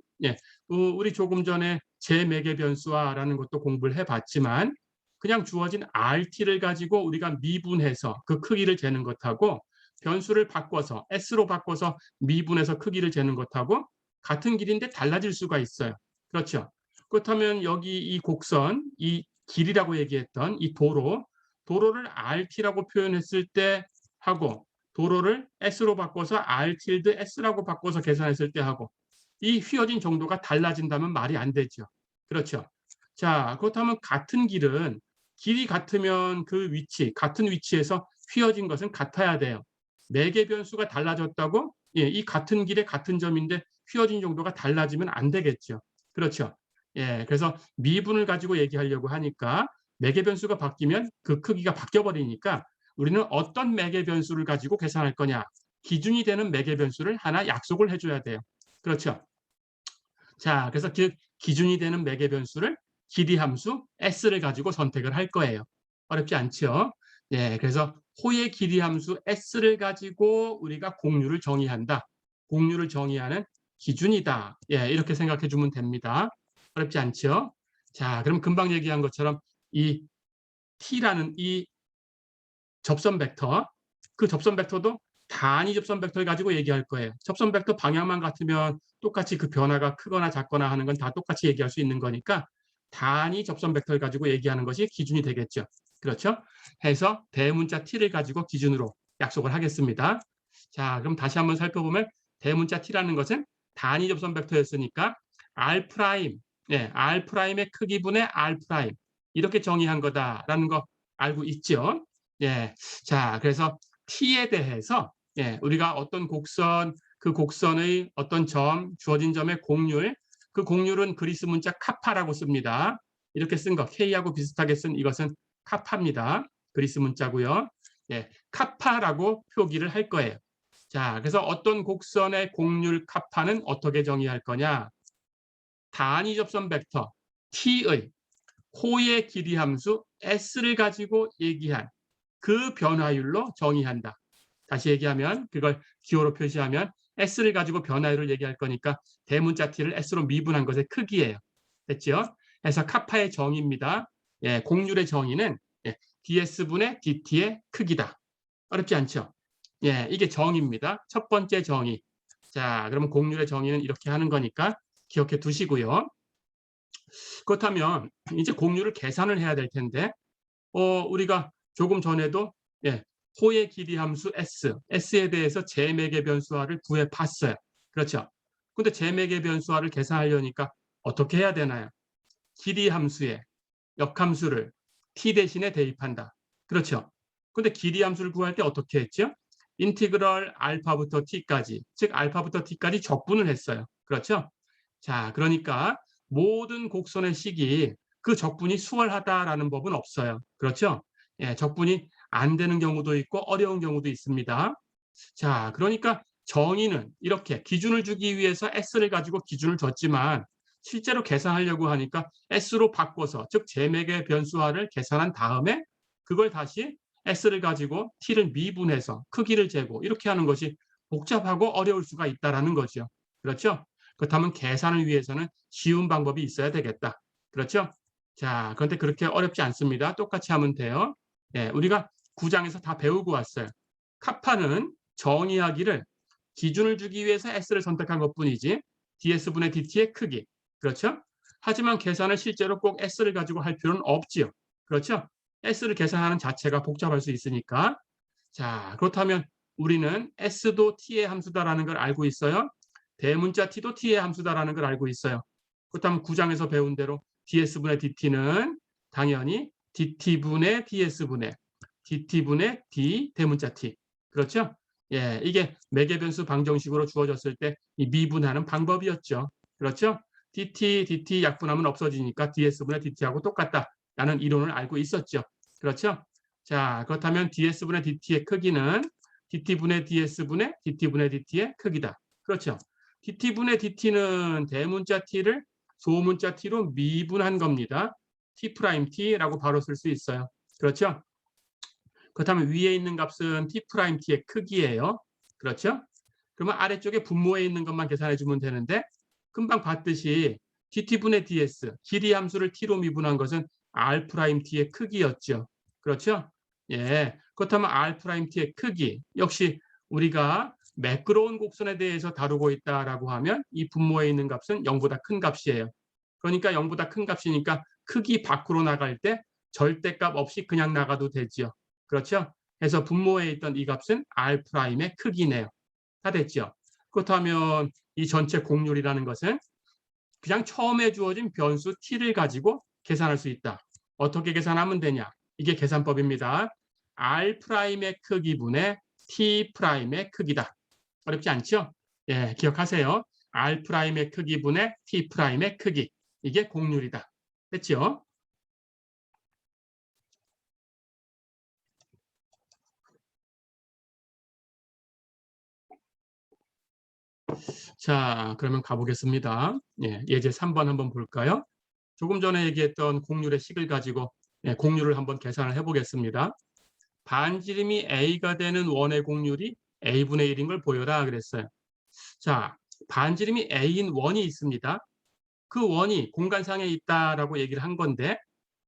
A: 우리 조금 전에 제매개 변수화라는 것도 공부를 해봤지만 그냥 주어진 RT를 가지고 우리가 미분해서 그 크기를 재는 것하고 변수를 바꿔서 S로 바꿔서 미분해서 크기를 재는 것하고 같은 길인데 달라질 수가 있어요. 그렇죠? 그렇다면 여기 이 곡선, 이 길이라고 얘기했던 이 도로를 RT라고 표현했을 때 하고 도로를 S로 바꿔서 R tilde S라고 바꿔서 계산했을 때 하고 이 휘어진 정도가 달라진다면 말이 안 되죠. 그렇죠. 자, 그렇다면 같은 길은 길이 같으면 그 위치, 같은 위치에서 휘어진 것은 같아야 돼요. 매개 변수가 달라졌다고 이 같은 길의 같은 점인데 휘어진 정도가 달라지면 안 되겠죠. 그렇죠. 그래서 미분을 가지고 얘기하려고 하니까 매개 변수가 바뀌면 그 크기가 바뀌어 버리니까 우리는 어떤 매개 변수를 가지고 계산할 거냐. 기준이 되는 매개 변수를 하나 약속을 해줘야 돼요. 그렇죠. 자, 그래서 그 기준이 되는 매개 변수를 길이 함수 s를 가지고 선택을 할 거예요. 어렵지 않죠? 그래서 호의 길이 함수 s를 가지고 우리가 공률을 정의한다. 공률을 정의하는 기준이다. 이렇게 생각해 주면 됩니다. 어렵지 않죠? 자, 그럼 금방 얘기한 것처럼 이 t라는 이 접선 벡터, 그 접선 벡터도 단위 접선 벡터를 가지고 얘기할 거예요. 접선 벡터 방향만 같으면 똑같이 그 변화가 크거나 작거나 하는 건 다 똑같이 얘기할 수 있는 거니까 단위 접선 벡터를 가지고 얘기하는 것이 기준이 되겠죠. 그렇죠? 해서 대문자 t를 가지고 기준으로 약속을 하겠습니다. 자, 그럼 다시 한번 살펴보면 대문자 t라는 것은 단위 접선 벡터였으니까 r 프라임, r 프라임의 크기분의 r 프라임 이렇게 정의한 거다라는 거 알고 있죠? 자, 그래서 t에 대해서 우리가 어떤 곡선, 그 곡선의 어떤 점, 주어진 점의 곡률, 그 곡률은 그리스 문자 카파라고 씁니다. 이렇게 쓴 거, K하고 비슷하게 쓴 이것은 카파입니다. 그리스 문자고요. 예, 카파라고 표기를 할 거예요. 자, 그래서 어떤 곡선의 곡률 카파는 어떻게 정의할 거냐? 단위 접선 벡터 t의 호의 길이 함수 s를 가지고 얘기한 그 변화율로 정의한다. 다시 얘기하면 그걸 기호로 표시하면 s를 가지고 변화율을 얘기할 거니까 대문자 t를 s로 미분한 것의 크기예요. 됐죠? 그래서 카파의 정의입니다. 예, 곡률의 정의는 ds분의 dt의 크기다. 어렵지 않죠? 예, 이게 정의입니다. 첫 번째 정의. 자, 그러면 곡률의 정의는 이렇게 하는 거니까 기억해 두시고요. 그렇다면 이제 곡률을 계산을 해야 될 텐데 우리가 조금 전에도 호의 길이 함수 S에 대해서 제매개 변수화를 구해 봤어요. 그렇죠? 근데 제매개 변수화를 계산하려니까 어떻게 해야 되나요? 길이 함수에 역함수를 t 대신에 대입한다. 그렇죠? 근데 길이 함수를 구할 때 어떻게 했죠? 인티그럴 알파부터 t까지, 즉 알파부터 t까지 적분을 했어요. 그렇죠? 자, 그러니까 모든 곡선의 식이 그 적분이 수월하다라는 법은 없어요. 그렇죠? 예, 적분이 안 되는 경우도 있고 어려운 경우도 있습니다. 자, 그러니까 정의는 이렇게 기준을 주기 위해서 S를 가지고 기준을 줬지만 실제로 계산하려고 하니까 S로 바꿔서 즉 제매개 변수화를 계산한 다음에 그걸 다시 S를 가지고 T를 미분해서 크기를 재고 이렇게 하는 것이 복잡하고 어려울 수가 있다는 거죠. 그렇죠? 그렇다면 계산을 위해서는 쉬운 방법이 있어야 되겠다. 그렇죠? 자, 그런데 그렇게 어렵지 않습니다. 똑같이 하면 돼요. 예, 우리가 9장에서 다 배우고 왔어요. 카파는 정의하기를 기준을 주기 위해서 S를 선택한 것뿐이지 ds분의 dt의 크기. 그렇죠? 하지만 계산을 실제로 꼭 S를 가지고 할 필요는 없지요. 그렇죠? S를 계산하는 자체가 복잡할 수 있으니까. 자, 그렇다면 우리는 S도 T의 함수다라는 걸 알고 있어요. 대문자 T도 T의 함수다라는 걸 알고 있어요. 그렇다면 9장에서 배운 대로 ds분의 dt는 당연히 dt분의 ds분의 dt분의 d 대문자 T. 그렇죠? 예, 이게 매개변수 방정식으로 주어졌을 때 이 미분하는 방법이었죠. 그렇죠? dt 약분하면 없어지니까 ds분의 dt하고 똑같다라는 이론을 알고 있었죠. 그렇죠? 자, 그렇다면 ds분의 dt의 크기는 dt분의 ds분의 dt분의 dt의 크기다. 그렇죠? dt분의 dt는 대문자 t를 소문자 t로 미분한 겁니다. t'라고 바로 쓸 수 있어요. 그렇죠? 그렇다면 위에 있는 값은 t'의 크기예요. 그렇죠? 그러면 아래쪽에 분모에 있는 것만 계산해 주면 되는데 금방 봤듯이 dt분의 ds, 길이 함수를 t로 미분한 것은 r't의 크기였죠. 그렇죠? 예. 그렇다면 r't의 크기 역시 우리가 매끄러운 곡선에 대해서 다루고 있다라고 하면 이 분모에 있는 값은 0보다 큰 값이에요. 그러니까 0보다 큰 값이니까 크기 밖으로 나갈 때 절대값 없이 그냥 나가도 되죠. 그렇죠? 그래서 분모에 있던 이 값은 R'의 크기네요. 다 됐죠? 그렇다면 이 전체 곡률이라는 것은 그냥 처음에 주어진 변수 t를 가지고 계산할 수 있다. 어떻게 계산하면 되냐? 이게 계산법입니다. R'의 크기분의 T'의 크기다. 어렵지 않죠? 예, 기억하세요. R'의 크기분의 T'의 크기. 이게 곡률이다. 됐죠? 자, 그러면 가보겠습니다. 예, 예제 3번 한번 볼까요? 조금 전에 얘기했던 곡률의 식을 가지고 곡률을 한번 계산을 해보겠습니다. 반지름이 A가 되는 원의 곡률이 A분의 1인 걸 보여라 그랬어요. 자, 반지름이 A인 원이 있습니다. 그 원이 공간상에 있다라고 얘기를 한 건데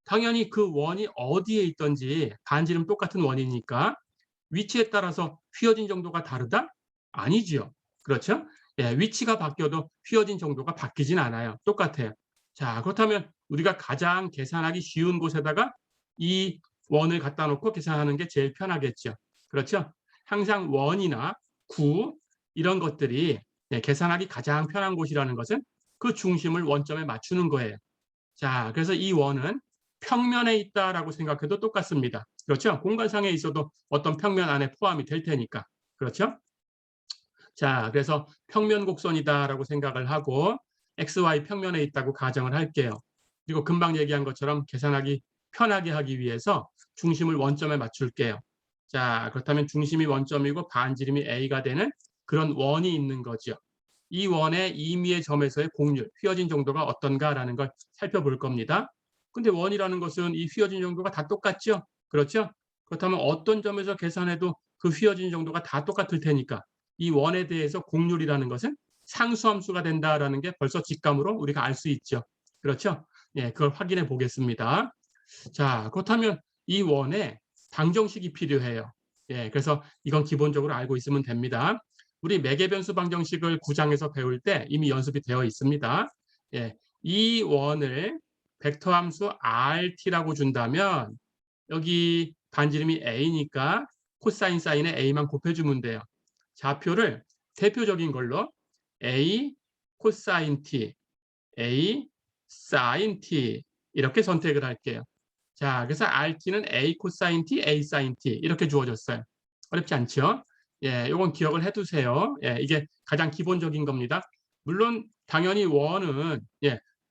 A: 당연히 그 원이 어디에 있던지 반지름 똑같은 원이니까 위치에 따라서 휘어진 정도가 다르다? 아니지요. 그렇죠? 예, 위치가 바뀌어도 휘어진 정도가 바뀌진 않아요. 똑같아요. 자, 그렇다면 우리가 가장 계산하기 쉬운 곳에다가 이 원을 갖다 놓고 계산하는 게 제일 편하겠죠. 그렇죠? 항상 원이나 구 이런 것들이 계산하기 가장 편한 곳이라는 것은 그 중심을 원점에 맞추는 거예요. 자, 그래서 이 원은 평면에 있다라고 생각해도 똑같습니다. 그렇죠? 공간상에 있어도 어떤 평면 안에 포함이 될 테니까. 그렇죠? 자, 그래서 평면 곡선이다라고 생각을 하고 XY 평면에 있다고 가정을 할게요. 그리고 금방 얘기한 것처럼 계산하기 편하게 하기 위해서 중심을 원점에 맞출게요. 자, 그렇다면 중심이 원점이고 반지름이 A가 되는 그런 원이 있는 거죠. 이 원의 임의의 점에서의 곡률, 휘어진 정도가 어떤가라는 걸 살펴볼 겁니다. 근데 원이라는 것은 이 휘어진 정도가 다 똑같죠? 그렇죠? 그렇다면 어떤 점에서 계산해도 그 휘어진 정도가 다 똑같을 테니까 이 원에 대해서 곡률이라는 것은 상수함수가 된다라는 게 벌써 직감으로 우리가 알 수 있죠. 그렇죠? 예, 그걸 확인해 보겠습니다. 자, 그렇다면 이 원에 방정식이 필요해요. 예, 그래서 이건 기본적으로 알고 있으면 됩니다. 우리 매개변수 방정식을 9장에서 배울 때 이미 연습이 되어 있습니다. 예, 이 원을 벡터 함수 RT라고 준다면 여기 반지름이 A니까 코사인 사인에 A만 곱해주면 돼요. 좌표를 대표적인 걸로 A 코사인 T, A 사인 T 이렇게 선택을 할게요. 자, 그래서 RT는 A 코사인 T, A 사인 T 이렇게 주어졌어요. 어렵지 않죠? 예, 이건 기억을 해두세요. 예, 이게 가장 기본적인 겁니다. 물론 당연히 원은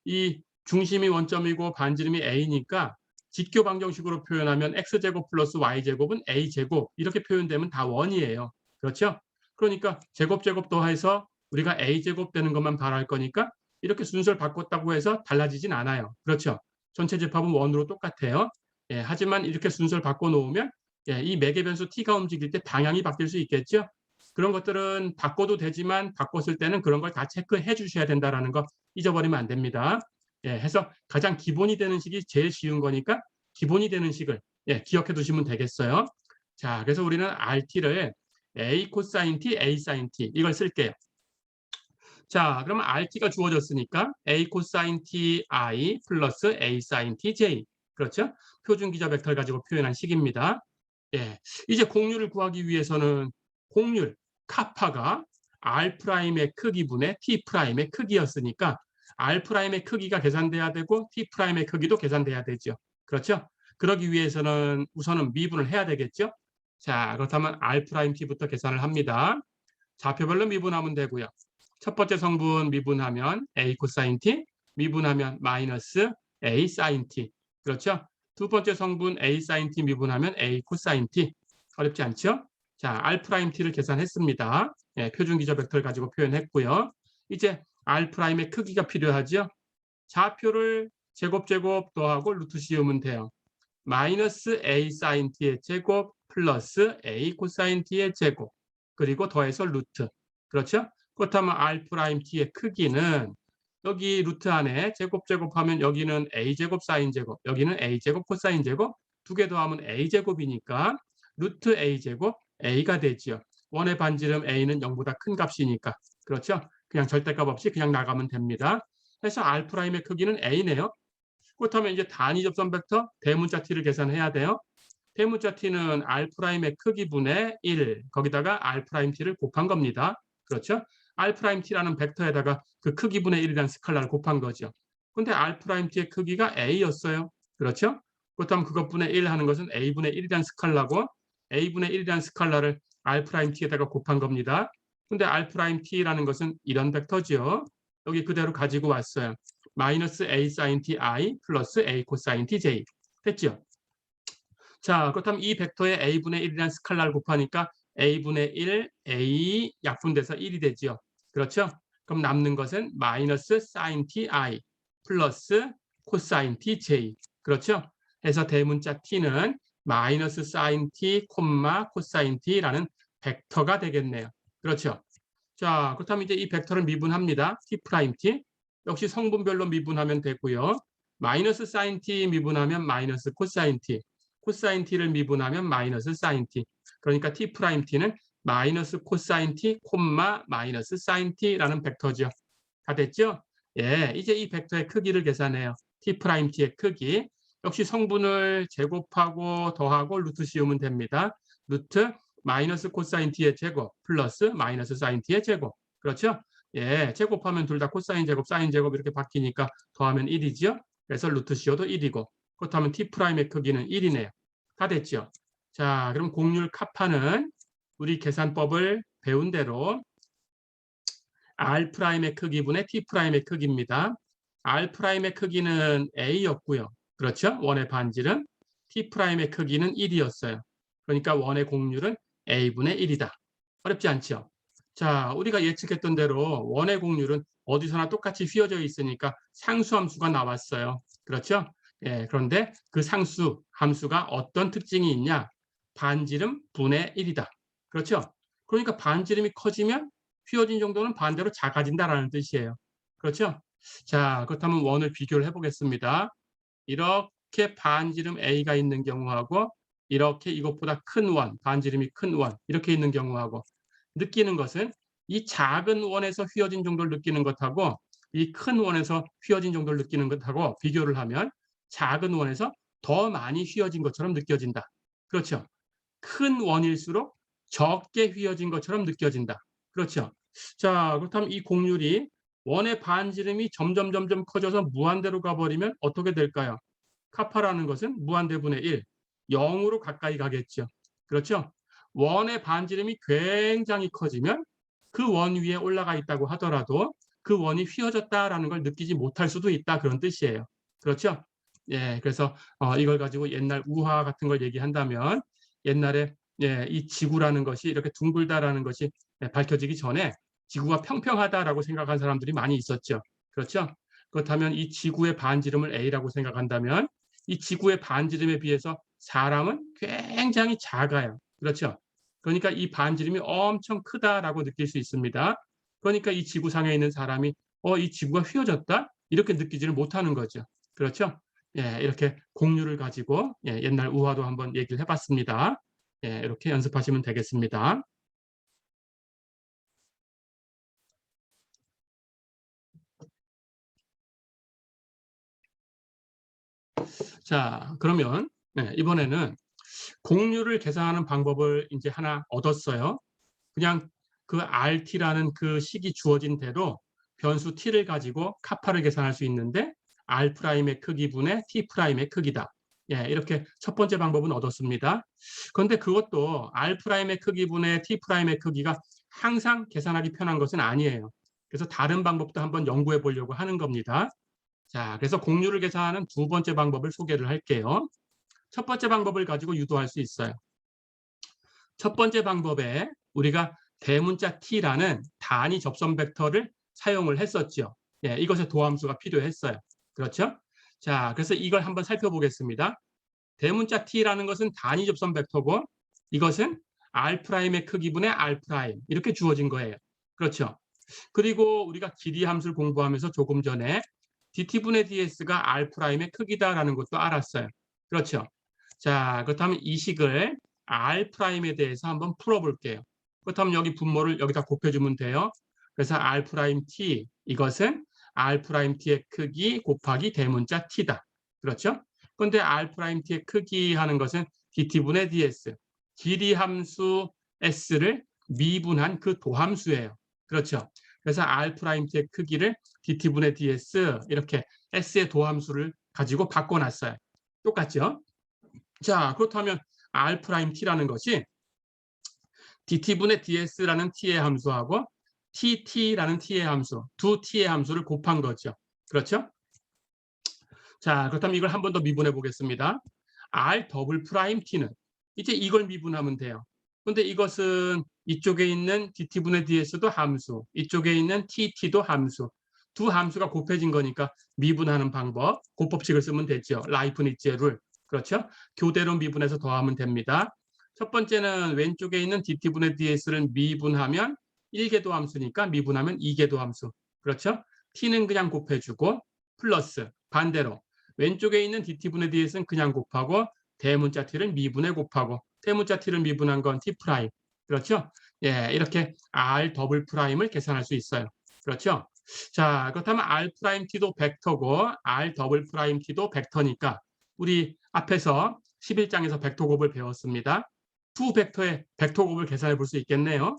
A: 이 중심이 원점이고 반지름이 A니까 직교 방정식으로 표현하면 X제곱 플러스 Y제곱은 A제곱 이렇게 표현되면 다 원이에요. 그렇죠? 그러니까 제곱 더해서 우리가 A제곱 되는 것만 바랄 거니까 이렇게 순서를 바꿨다고 해서 달라지진 않아요. 그렇죠? 전체 집합은 원으로 똑같아요. 예, 하지만 이렇게 순서를 바꿔놓으면 이 매개변수 t가 움직일 때 방향이 바뀔 수 있겠죠. 그런 것들은 바꿔도 되지만 바꿨을 때는 그런 걸 다 체크해 주셔야 된다는 거 잊어버리면 안 됩니다. 예, 해서 가장 기본이 되는 식이 제일 쉬운 거니까 기본이 되는 식을 기억해 두시면 되겠어요. 자, 그래서 우리는 RT를 A 코사인 T, A 사인 T 이걸 쓸게요. 자, 그러면 RT가 주어졌으니까 A 코사인 T I 플러스 A 사인 T J. 그렇죠? 표준 기저 벡터를 가지고 표현한 식입니다. 예, 이제 곡률을 구하기 위해서는 곡률, 카파가 R'의 크기분의 T'의 크기였으니까 R'의 크기가 계산돼야 되고 T'의 크기도 계산돼야 되죠. 그렇죠? 그러기 위해서는 우선은 미분을 해야 되겠죠? 자, 그렇다면 R'T부터 계산을 합니다. 좌표별로 미분하면 되고요. 첫 번째 성분 미분하면 A 코사인 T, 미분하면 마이너스 A 사인 T. 그렇죠? 두 번째 성분 A 사인 T 미분하면 A 코사인 T. 어렵지 않죠? 자, R'T를 계산했습니다. 예, 표준 기저 벡터를 가지고 표현했고요. 이제 R'의 크기가 필요하죠? 좌표를 제곱 더하고 루트 씌우면 돼요. 마이너스 A 사인 T의 제곱 플러스 A 코사인 T의 제곱 그리고 더해서 루트. 그렇죠? 그렇다면 R'T의 크기는 여기 루트 안에 제곱하면 여기는 A제곱 사인제곱 여기는 A제곱 코사인 제곱 두 개 더하면 A제곱이니까 루트 A제곱 A가 되지요. 원의 반지름 A는 0보다 큰 값이니까. 그렇죠? 그냥 절대값 없이 그냥 나가면 됩니다. 그래서 R'의 크기는 A네요. 그렇다면 이제 단위 접선 벡터 대문자 t를 계산해야 돼요. 대문자 t는 R'의 크기분의 1 거기다가 R't를 곱한 겁니다. 그렇죠? R't라는 벡터에다가 그 크기분의 1이라는 스칼라를 곱한 거죠. 근데 R't의 크기가 A였어요. 그렇죠? 그렇다면 그것분의 1 하는 것은 A분의 1이라는 스칼라고 A분의 1이라는 스칼라를 R't에다가 곱한 겁니다. 근데 R't라는 것은 이런 벡터죠. 여기 그대로 가지고 왔어요. 마이너스 A 사인 T I 플러스 A 코사인 T J 됐죠? 자, 그렇다면 이 벡터에 A분의 1이라는 스칼라를 곱하니까 A분의 1, A 약분돼서 1이 되죠. 그렇죠? 그럼 남는 것은 마이너스 사인 TI 플러스 코사인 TJ. 그렇죠? 해서 대문자 T는 마이너스 사인 T, 코사인 T라는 벡터가 되겠네요. 그렇죠? 자, 그렇다면 이제 이 벡터를 미분합니다. T'T. 역시 성분별로 미분하면 되고요. 마이너스 사인 T 미분하면 마이너스 코사인 T. 코사인 T를 미분하면 마이너스 사인 T. 그러니까 T'T는 마이너스 코사인 T, 마이너스 사인 T라는 벡터죠. 다 됐죠? 예, 이제 이 벡터의 크기를 계산해요. T'T의 크기. 역시 성분을 제곱하고 더하고 루트 씌우면 됩니다. 루트 마이너스 코사인 T의 제곱 플러스 마이너스 사인 T의 제곱. 그렇죠? 예, 제곱하면 둘 다 코사인 제곱, 사인 제곱 이렇게 바뀌니까 더하면 1이죠. 그래서 루트 씌워도 1이고 그렇다면 T'의 크기는 1이네요. 다 됐죠? 자, 그럼 곡률 카파는 우리 계산법을 배운 대로 R'의 크기분의 T'의 크기입니다. R'의 크기는 A였고요. 그렇죠? 원의 반지름. T'의 크기는 1이었어요. 그러니까 원의 공률은 A분의 1이다. 어렵지 않죠? 자, 우리가 예측했던 대로 원의 공률은 어디서나 똑같이 휘어져 있으니까 상수함수가 나왔어요. 그렇죠? 예, 그런데 그 상수 함수가 어떤 특징이 있냐? 반지름 분의 1이다. 그렇죠? 그러니까 반지름이 커지면 휘어진 정도는 반대로 작아진다라는 뜻이에요. 그렇죠? 자, 그렇다면 원을 비교를 해보겠습니다. 이렇게 반지름 A가 있는 경우하고 이렇게 이것보다 큰 원, 반지름이 큰 원 이렇게 있는 경우하고 느끼는 것은 이 작은 원에서 휘어진 정도를 느끼는 것하고 이 큰 원에서 휘어진 정도를 느끼는 것하고 비교를 하면 작은 원에서 더 많이 휘어진 것처럼 느껴진다. 그렇죠? 큰 원일수록 적게 휘어진 것처럼 느껴진다. 그렇죠? 자, 그렇다면 이 공률이 원의 반지름이 점점 커져서 무한대로 가버리면 어떻게 될까요? 카파라는 것은 무한대분의 1, 0으로 가까이 가겠죠. 그렇죠? 원의 반지름이 굉장히 커지면 그 원 위에 올라가 있다고 하더라도 그 원이 휘어졌다라는 걸 느끼지 못할 수도 있다 그런 뜻이에요. 그렇죠? 예, 그래서 이걸 가지고 옛날 우화 같은 걸 얘기한다면 옛날에 예, 이 지구라는 것이 이렇게 둥글다라는 것이 밝혀지기 전에 지구가 평평하다라고 생각한 사람들이 많이 있었죠. 그렇죠? 그렇다면 이 지구의 반지름을 A라고 생각한다면 이 지구의 반지름에 비해서 사람은 굉장히 작아요. 그렇죠? 그러니까 이 반지름이 엄청 크다라고 느낄 수 있습니다. 그러니까 이 지구상에 있는 사람이 이 지구가 휘어졌다? 이렇게 느끼지를 못하는 거죠. 그렇죠? 예, 이렇게 공률을 가지고 예, 옛날 우화도 한번 얘기를 해봤습니다. 예, 이렇게 연습하시면 되겠습니다. 자, 그러면 네, 이번에는 공률을 계산하는 방법을 이제 하나 얻었어요. 그냥 그 RT라는 그 식이 주어진 대로 변수 T를 가지고 카파를 계산할 수 있는데 R'의 크기분의 T'의 크기다. 예, 이렇게 첫 번째 방법은 얻었습니다. 그런데 그것도 R'의 크기분의 T'의 크기가 항상 계산하기 편한 것은 아니에요. 그래서 다른 방법도 한번 연구해 보려고 하는 겁니다. 자, 그래서 공률을 계산하는 두 번째 방법을 소개를 할게요. 첫 번째 방법을 가지고 유도할 수 있어요. 첫 번째 방법에 우리가 대문자 t라는 단위 접선 벡터를 사용을 했었죠. 예, 이것의 도함수가 필요했어요. 그렇죠? 자, 그래서 이걸 한번 살펴보겠습니다. 대문자 t라는 것은 단위 접선 벡터고 이것은 R'의 크기분의 R' 이렇게 주어진 거예요. 그렇죠? 그리고 우리가 길이 함수를 공부하면서 조금 전에 dt분의 ds가 R'의 크기다라는 것도 알았어요. 그렇죠? 자, 그렇다면 이 식을 R'에 대해서 한번 풀어볼게요. 그렇다면 여기 분모를 여기다 곱해주면 돼요. 그래서 R't 이것은 R'의 크기 곱하기 대문자 t다. 그렇죠? 그런데 R'의 크기 하는 것은 dt분의 ds 길이 함수 s를 미분한 그 도함수예요. 그렇죠? 그래서 R'의 크기를 dt분의 ds 이렇게 s의 도함수를 가지고 바꿔놨어요. 똑같죠? 자, 그렇다면 R'T라는 것이 dt분의 ds라는 t의 함수하고 tt라는 t의 함수, 두 t의 함수를 곱한 거죠. 그렇죠? 자, 그렇다면 이걸 한 번 더 미분해 보겠습니다. R'T는 이제 이걸 미분하면 돼요. 그런데 이것은 이쪽에 있는 dt분의 ds도 함수, 이쪽에 있는 tt도 함수, 두 함수가 곱해진 거니까 미분하는 방법, 곱법칙을 쓰면 되죠. 라이프니츠의 룰. 그렇죠? 교대로 미분해서 더하면 됩니다. 첫 번째는 왼쪽에 있는 dt분의 ds를 미분하면 1궤도 함수니까 미분하면 2궤도 함수. 그렇죠? t는 그냥 곱해주고 플러스 반대로 왼쪽에 있는 dt분의 ds는 그냥 곱하고 대문자 t를 미분해 곱하고 대문자 t를 미분한 건 t 프라임. 그렇죠? 예, 이렇게 r 더블 프라임을 계산할 수 있어요. 그렇죠? 자, 그렇다면 r 프라임 t도 벡터고 r 더블 프라임 t도 벡터니까 우리 앞에서 11장에서 벡터 곱을 배웠습니다. 두 벡터의 벡터 곱을 계산해 볼 수 있겠네요.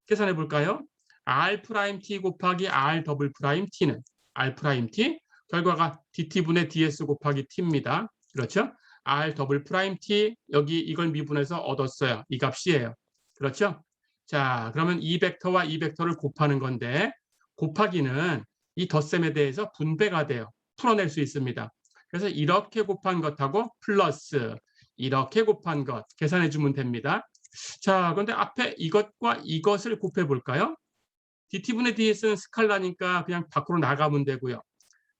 A: 계산해 볼까요? r 프라임 t 곱하기 r 더블 프라임 t는 r 프라임 t 결과가 dt분의 ds 곱하기 t입니다. 그렇죠? r 더블 프라임 t 여기 이걸 미분해서 얻었어요. 이 값이에요. 그렇죠? 자, 그러면 이 벡터와 이 벡터를 곱하는 건데 곱하기는 이 덧셈에 대해서 분배가 돼요. 풀어낼 수 있습니다. 그래서 이렇게 곱한 것하고 플러스 이렇게 곱한 것 계산해 주면 됩니다. 자, 그런데 앞에 이것과 이것을 곱해 볼까요? dt분의 ds는 스칼라니까 그냥 밖으로 나가면 되고요.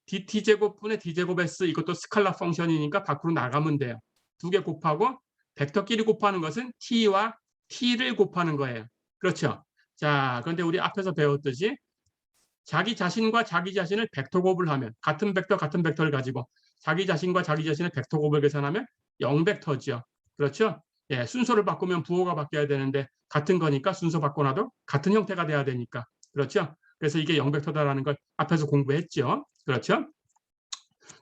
A: dt제곱분의 d제곱 s 이것도 스칼라 펑션이니까 밖으로 나가면 돼요. 두 개 곱하고 벡터끼리 곱하는 것은 t와 t를 곱하는 거예요. 그렇죠? 자, 그런데 우리 앞에서 배웠듯이 자기 자신과 자기 자신을 벡터 곱을 하면 같은 벡터를 가지고 자기 자신과 자기 자신의 벡터 곱을 계산하면 0벡터죠. 그렇죠? 예, 순서를 바꾸면 부호가 바뀌어야 되는데 같은 거니까 순서 바꿔놔도 같은 형태가 돼야 되니까. 그렇죠? 그래서 이게 0벡터다라는 걸 앞에서 공부했죠. 그렇죠?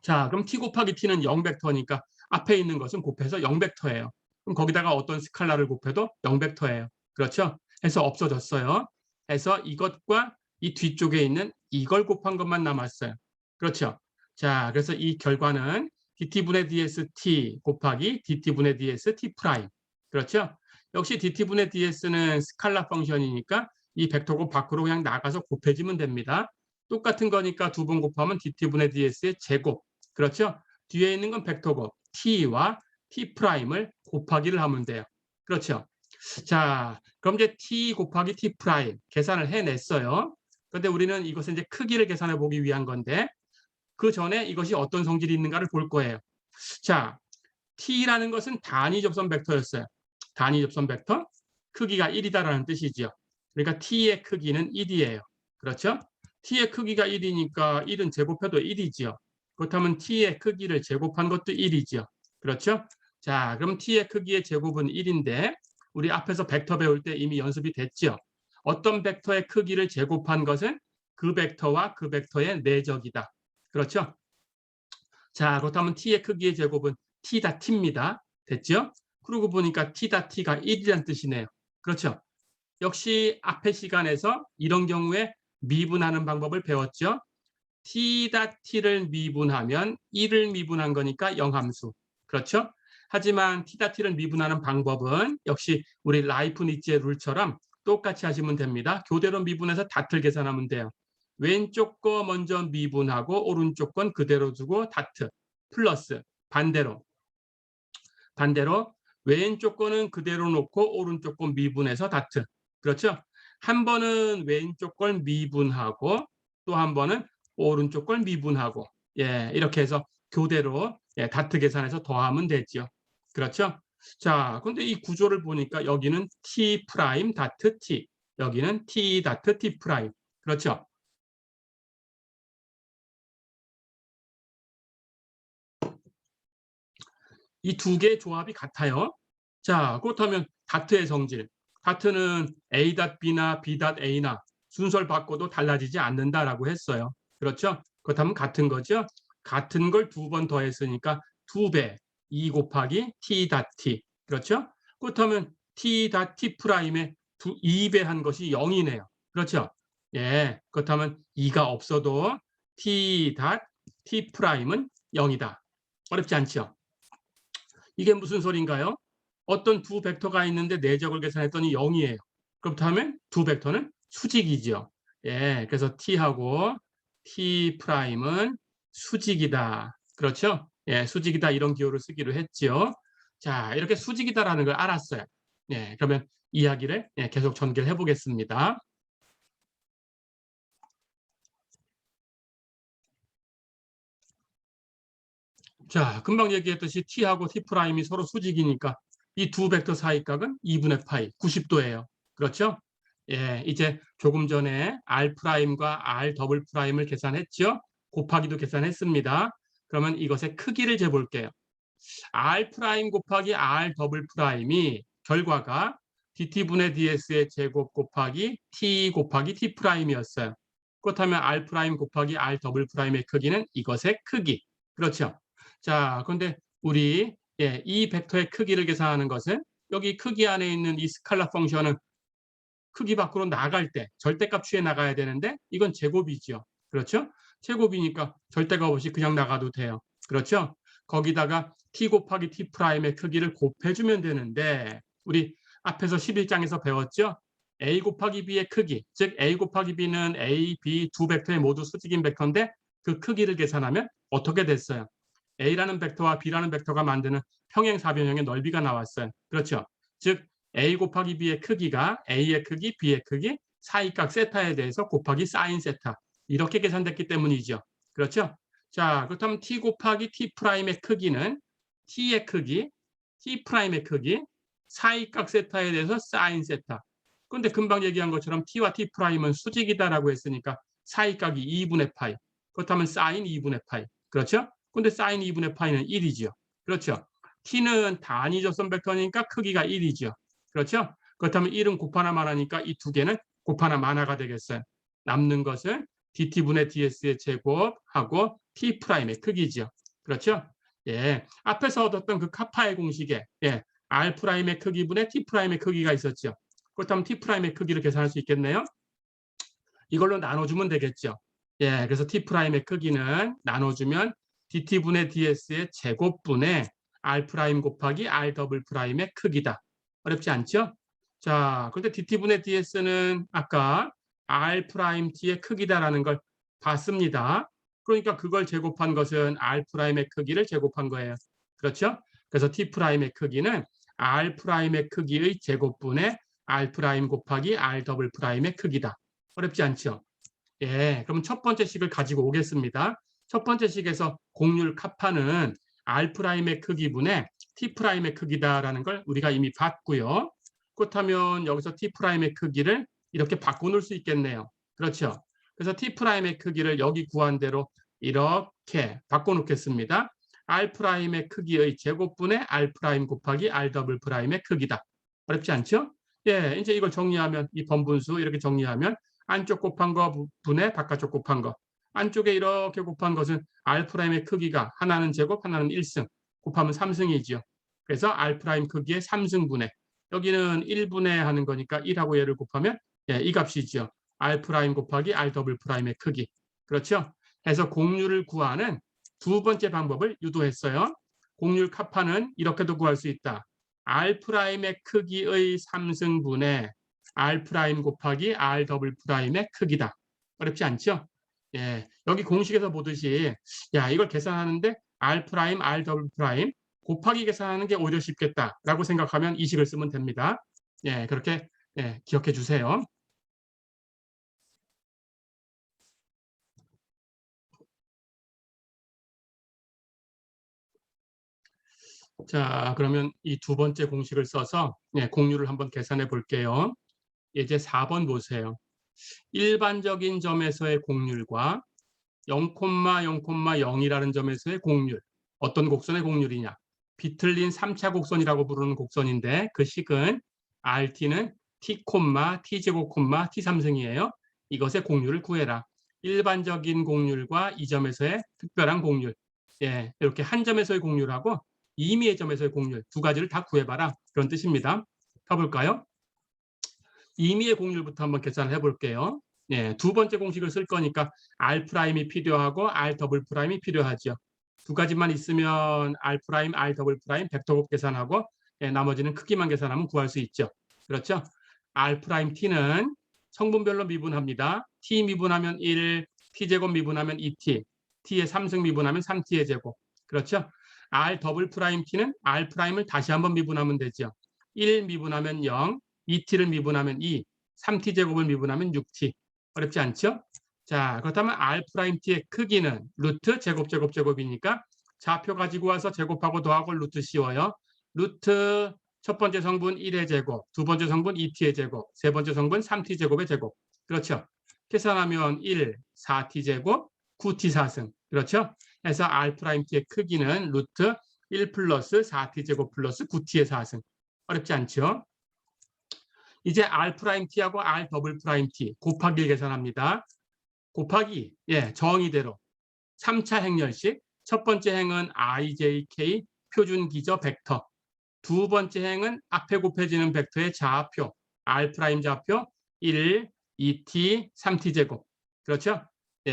A: 자, 그럼 t 곱하기 t는 0벡터니까 앞에 있는 것은 곱해서 0벡터예요. 그럼 거기다가 어떤 스칼라를 곱해도 0벡터예요. 그렇죠? 해서 없어졌어요. 해서 이것과 이 뒤쪽에 있는 이걸 곱한 것만 남았어요. 그렇죠? 자, 그래서 이 결과는 dt분의 ds 곱하기 dt분의 ds t 프라임. 그렇죠? 역시 dt분의 ds는 스칼라 펑션이니까 이 벡터곱 밖으로 그냥 나가서 곱해지면 됩니다. 똑같은 거니까 두 번 곱하면 dt분의 ds의 제곱. 그렇죠? 뒤에 있는 건 벡터곱 t와 t 프라임을 곱하기를 하면 돼요. 그렇죠? 자, 그럼 이제 t 곱하기 t 프라임 계산을 해냈어요. 그런데 우리는 이것은 이제 크기를 계산해 보기 위한 건데 그 전에 이것이 어떤 성질이 있는가를 볼 거예요. 자, t라는 것은 단위 접선 벡터였어요. 단위 접선 벡터 크기가 1이다라는 뜻이죠. 그러니까 t의 크기는 1이에요. 그렇죠? t의 크기가 1이니까 1은 제곱해도 1이지요. 그렇다면 t의 크기를 제곱한 것도 1이죠. 그렇죠? 자, 그럼 t의 크기의 제곱은 1인데 우리 앞에서 벡터 배울 때 이미 연습이 됐죠. 어떤 벡터의 크기를 제곱한 것은 그 벡터와 그 벡터의 내적이다. 그렇죠? 자, 그렇다면 t의 크기의 제곱은 t다 t입니다. 됐죠? 그러고 보니까 t다 t가 1이라는 뜻이네요. 그렇죠? 역시 앞의 시간에서 이런 경우에 미분하는 방법을 배웠죠. t다 t를 미분하면 1을 미분한 거니까 영함수. 그렇죠? 하지만 t다 t를 미분하는 방법은 역시 우리 라이프니츠의 룰처럼 똑같이 하시면 됩니다. 교대로 미분해서 다트를 계산하면 돼요. 왼쪽 거 먼저 미분하고 오른쪽 건 그대로 두고 다트 플러스 반대로 왼쪽 거는 그대로 놓고 오른쪽 건 미분해서 다트. 그렇죠? 한 번은 왼쪽 걸 미분하고 또 한 번은 오른쪽 걸 미분하고 예, 이렇게 해서 교대로 예, 다트 계산해서 더하면 되죠. 그렇죠? 자, 근데 이 구조를 보니까 여기는 t 프라임 다트 t, 여기는 t 다트 t 프라임. 그렇죠? 이 두 개의 조합이 같아요. 자, 그렇다면 다트의 성질. 다트는 A.B나 B.A나 순서를 바꿔도 달라지지 않는다라고 했어요. 그렇죠? 그렇다면 같은 거죠? 같은 걸 두 번 더했으니까 2배, 2 곱하기 T.T. 그렇죠? 그렇다면 T.T 프라임에 2배 한 것이 0이네요. 그렇죠? 예, 그렇다면 2가 없어도 T.T 프라임은 0이다. 어렵지 않죠? 이게 무슨 소린가요? 어떤 두 벡터가 있는데 내적을 계산했더니 0이에요. 그렇다면 두 벡터는 수직이죠. 예, 그래서 t하고 t 프라임은 수직이다. 그렇죠? 예, 수직이다 이런 기호를 쓰기로 했죠. 자, 이렇게 수직이다라는 걸 알았어요. 예, 그러면 이야기를 계속 전개해 보겠습니다. 자, 금방 얘기했듯이 t하고 t 프라임이 서로 수직이니까 이 두 벡터 사이 각은 2분의 파이, 90도예요. 그렇죠? 예, 이제 조금 전에 r 프라임과 r 더블 프라임을 계산했죠? 곱하기도 계산했습니다. 그러면 이것의 크기를 재볼게요. r 프라임 곱하기 r 더블 프라임이 결과가 dt분의 ds의 제곱 곱하기 t 곱하기 t 프라임이었어요. 그렇다면 r 프라임 곱하기 r 더블 프라임의 크기는 이것의 크기. 그렇죠? 자, 그런데 우리 이 벡터의 크기를 계산하는 것은 여기 크기 안에 있는 이 스칼라 펑션은 크기 밖으로 나갈 때 절대값 취해 나가야 되는데 이건 제곱이죠. 그렇죠? 제곱이니까 절대값 없이 그냥 나가도 돼요. 그렇죠? 거기다가 t 곱하기 t 프라임의 크기를 곱해주면 되는데 우리 앞에서 11장에서 배웠죠? a 곱하기 b의 크기, 즉 a 곱하기 b는 a, b 두 벡터의 모두 수직인 벡터인데 그 크기를 계산하면 어떻게 됐어요? A라는 벡터와 B라는 벡터가 만드는 평행사변형의 넓이가 나왔어요. 그렇죠? 즉 A 곱하기 B의 크기가 A의 크기, B의 크기, 사이각 세타에 대해서 곱하기 사인 세타 이렇게 계산됐기 때문이죠. 그렇죠? 자, 그렇다면 T 곱하기 T'의 크기는 T의 크기, T'의 크기, 사이각 세타에 대해서 사인 세타. 그런데 금방 얘기한 것처럼 T와 T'은 수직이다라고 했으니까 사이각이 2분의 파이. 그렇다면 사인 2분의 파이. 그렇죠? 근데 사인 2분의 파이는 1이죠. 그렇죠? t는 단위 접선 벡터니까 크기가 1이죠. 그렇죠? 그렇다면 1은 곱하나 마나니까 이 두 개는 곱하나 마나가 되겠어요. 남는 것은 dt분의 ds의 제곱하고 t'의 크기죠. 그렇죠? 예, 앞에서 얻었던 그 카파의 공식에 r'의 크기분의 t'의 크기가 있었죠. 그렇다면 t'의 크기를 계산할 수 있겠네요. 이걸로 나눠주면 되겠죠. 예, 그래서 t'의 크기는 나눠주면 dt분의 ds의 제곱분의 r' 곱하기 r'의 크기다. 어렵지 않죠? 자, 그런데 dt분의 ds는 아까 r't의 크기다라는 걸 봤습니다. 그러니까 그걸 제곱한 것은 r'의 크기를 제곱한 거예요. 그렇죠? 그래서 t'의 크기는 r'의 크기의 제곱분의 r' 곱하기 r'의 크기다. 어렵지 않죠? 예, 그럼 첫 번째 식을 가지고 오겠습니다. 첫 번째 식에서 곡률 카파는 r'의 크기분의 t'의 크기다라는 걸 우리가 이미 봤고요. 그렇다면 여기서 t'의 크기를 이렇게 바꿔놓을 수 있겠네요. 그렇죠? 그래서 t'의 크기를 여기 구한 대로 이렇게 바꿔놓겠습니다. r'의 크기의 제곱분의 r' 곱하기 r'의 크기다. 어렵지 않죠? 예, 이제 이걸 정리하면 이 번분수 이렇게 정리하면 안쪽 곱한 거 분의 바깥쪽 곱한 거. 안쪽에 이렇게 곱한 것은 r'의 크기가 하나는 제곱, 하나는 1승. 곱하면 3승이죠. 그래서 r' 크기의 3승분의. 여기는 1분의 하는 거니까 1하고 얘를 곱하면 이 값이죠. r' 곱하기 r'의 크기. 그렇죠? 해서 곡률을 구하는 두 번째 방법을 유도했어요. 곡률 카파는 이렇게도 구할 수 있다. r'의 크기의 3승분의 r' 곱하기 r'의 크기다. 어렵지 않죠? 예, 여기 공식에서 보듯이 야 이걸 계산하는데 r', r' 곱하기 계산하는 게 오히려 쉽겠다라고 생각하면 이 식을 쓰면 됩니다. 예, 그렇게 기억해 주세요. 자, 그러면 이 두 번째 공식을 써서 공률을 한번 계산해 볼게요. 이제 4번 보세요. 일반적인 점에서의 곡률과 0,0,0이라는 점에서의 곡률. 어떤 곡선의 곡률이냐? 비틀린 3차 곡선이라고 부르는 곡선인데 그 식은 RT는 T, T제곱, T3승이에요. 이것의 곡률을 구해라. 일반적인 곡률과 이 점에서의 특별한 곡률. 예, 이렇게 한 점에서의 곡률하고 임의의 점에서의 곡률 두 가지를 다 구해봐라. 그런 뜻입니다. 가볼까요? 임의의 곡률부터 한번 계산을 해볼게요. 예, 두 번째 공식을 쓸 거니까 R'이 필요하고 R'이 필요하죠. 두 가지만 있으면 R', R', 벡터 곱 계산하고 나머지는 크기만 계산하면 구할 수 있죠. 그렇죠? R'T는 성분별로 미분합니다. T 미분하면 1, T제곱 미분하면 2T, T의 3승 미분하면 3T의 제곱. 그렇죠? R'T는 R'을 다시 한번 미분하면 되죠. 1 미분하면 0, 2t를 미분하면 2, 3t제곱을 미분하면 6t. 어렵지 않죠? 자, 그렇다면 R'T의 크기는 루트 제곱이니까 좌표 가지고 와서 제곱하고 더하고 루트 씌워요. 루트 첫 번째 성분 1의 제곱, 두 번째 성분 2t의 제곱, 세 번째 성분 3t제곱의 제곱. 그렇죠? 계산하면 1, 4t제곱, 9t 4승. 그렇죠? 그래서 R'T의 크기는 루트 1 플러스 4t제곱 플러스 9t의 4승. 어렵지 않죠? 이제 R'T하고 R'T 곱하기를 계산합니다. 곱하기 정의대로 3차 행렬식 첫 번째 행은 IJK 표준 기저 벡터 두 번째 행은 앞에 곱해지는 벡터의 좌표 R' 좌표 1, 2t, 3t제곱 그렇죠?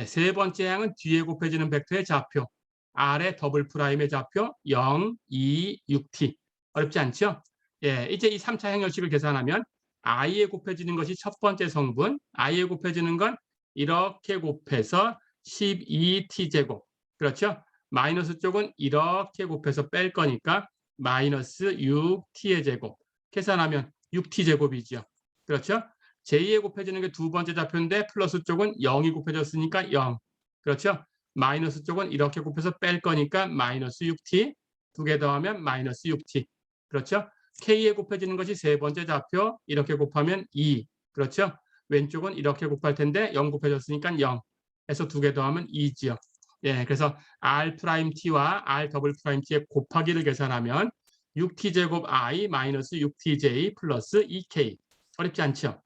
A: 세 번째 행은 뒤에 곱해지는 벡터의 좌표 R의 더블' 좌표 0, 2, 6t 어렵지 않죠? 이제 이 3차 행렬식을 계산하면 i에 곱해지는 것이 첫 번째 성분, i에 곱해지는 건 이렇게 곱해서 12t제곱. 그렇죠? 마이너스 쪽은 이렇게 곱해서 뺄 거니까 마이너스 6t의 제곱. 계산하면 6t 제곱이죠. 그렇죠? j2에 곱해지는 게 두 번째 좌표인데 플러스 쪽은 0이 곱해졌으니까 0. 그렇죠? 마이너스 쪽은 이렇게 곱해서 뺄 거니까 마이너스 6t. 두 개 더하면 마이너스 6t. 그렇죠? k에 곱해지는 것이 세 번째 좌표. 이렇게 곱하면 2. 그렇죠? 왼쪽은 이렇게 곱할 텐데 0 곱해졌으니까 0. 해서 두 개 더하면 2지요. 예, 그래서 r't와 r't의 곱하기를 계산하면 6t제곱 i 마이너스 6tj 플러스 2k. 어렵지 않죠?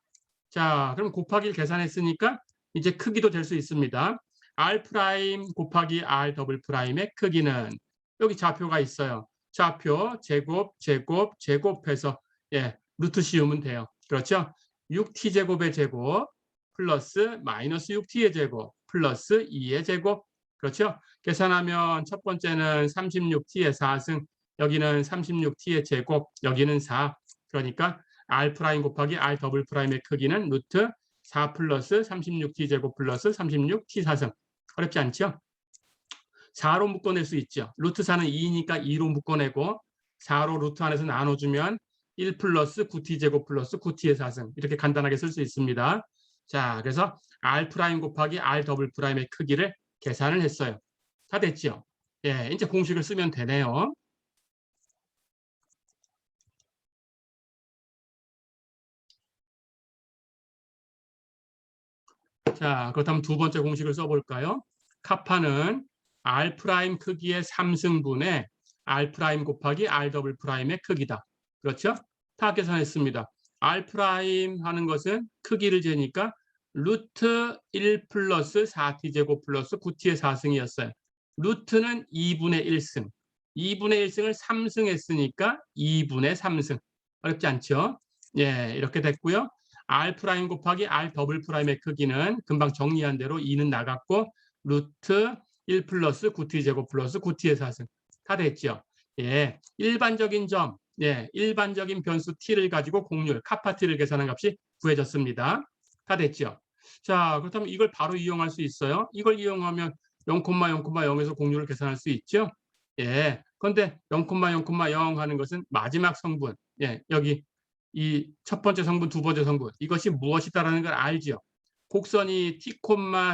A: 자, 그럼 곱하기를 계산했으니까 이제 크기도 될 수 있습니다. r' 곱하기 r'의 크기는 여기 좌표가 있어요. 좌표 제곱 제곱 제곱해서 예, 루트 씌우면 돼요. 그렇죠? 6t제곱의 제곱 플러스 마이너스 6t의 제곱 플러스 2의 제곱. 그렇죠? 계산하면 첫 번째는 36t의 4승, 여기는 36t의 제곱, 여기는 4. 그러니까 r' 곱하기 r'의 크기는 루트 4 플러스 36t 제곱 플러스 36t 4승. 어렵지 않죠? 4로 묶어낼 수 있죠. 루트 4는 2니까 2로 묶어내고 4로 루트 안에서 나눠주면 1 플러스 9t 제곱 플러스 9t의 4승. 이렇게 간단하게 쓸 수 있습니다. 자, 그래서 r' 곱하기 r'의 크기를 계산을 했어요. 다 됐죠? 예, 이제 공식을 쓰면 되네요. 자, 그렇다면 두 번째 공식을 써볼까요? 카파는 r' 크기의 3승분의 r' 곱하기 r'의 크기다. 그렇죠? 다 계산했습니다. r' 하는 것은 크기를 재니까 루트 1 플러스 4t 제곱 플러스 9t의 4승이었어요. 루트는 2분의 1승. 2분의 1승을 3승 했으니까 2분의 3승. 어렵지 않죠? 예, 이렇게 됐고요. r' 곱하기 r'의 크기는 금방 정리한 대로 2는 나갔고 루트 1 플러스 9t 제곱 플러스 9t의 4승. 다 됐죠? 예, 일반적인 점, 예, 일반적인 변수 t를 가지고 공률, 카파 t를 계산한 값이 구해졌습니다. 다 됐죠? 자, 그렇다면 이걸 바로 이용할 수 있어요. 이걸 이용하면 0,0,0에서 공률을 계산할 수 있죠? 예, 그런데 0,0,0 하는 것은 마지막 성분, 예, 여기 이 첫 번째 성분, 두 번째 성분, 이것이 무엇이다라는 걸 알죠? 곡선이 t,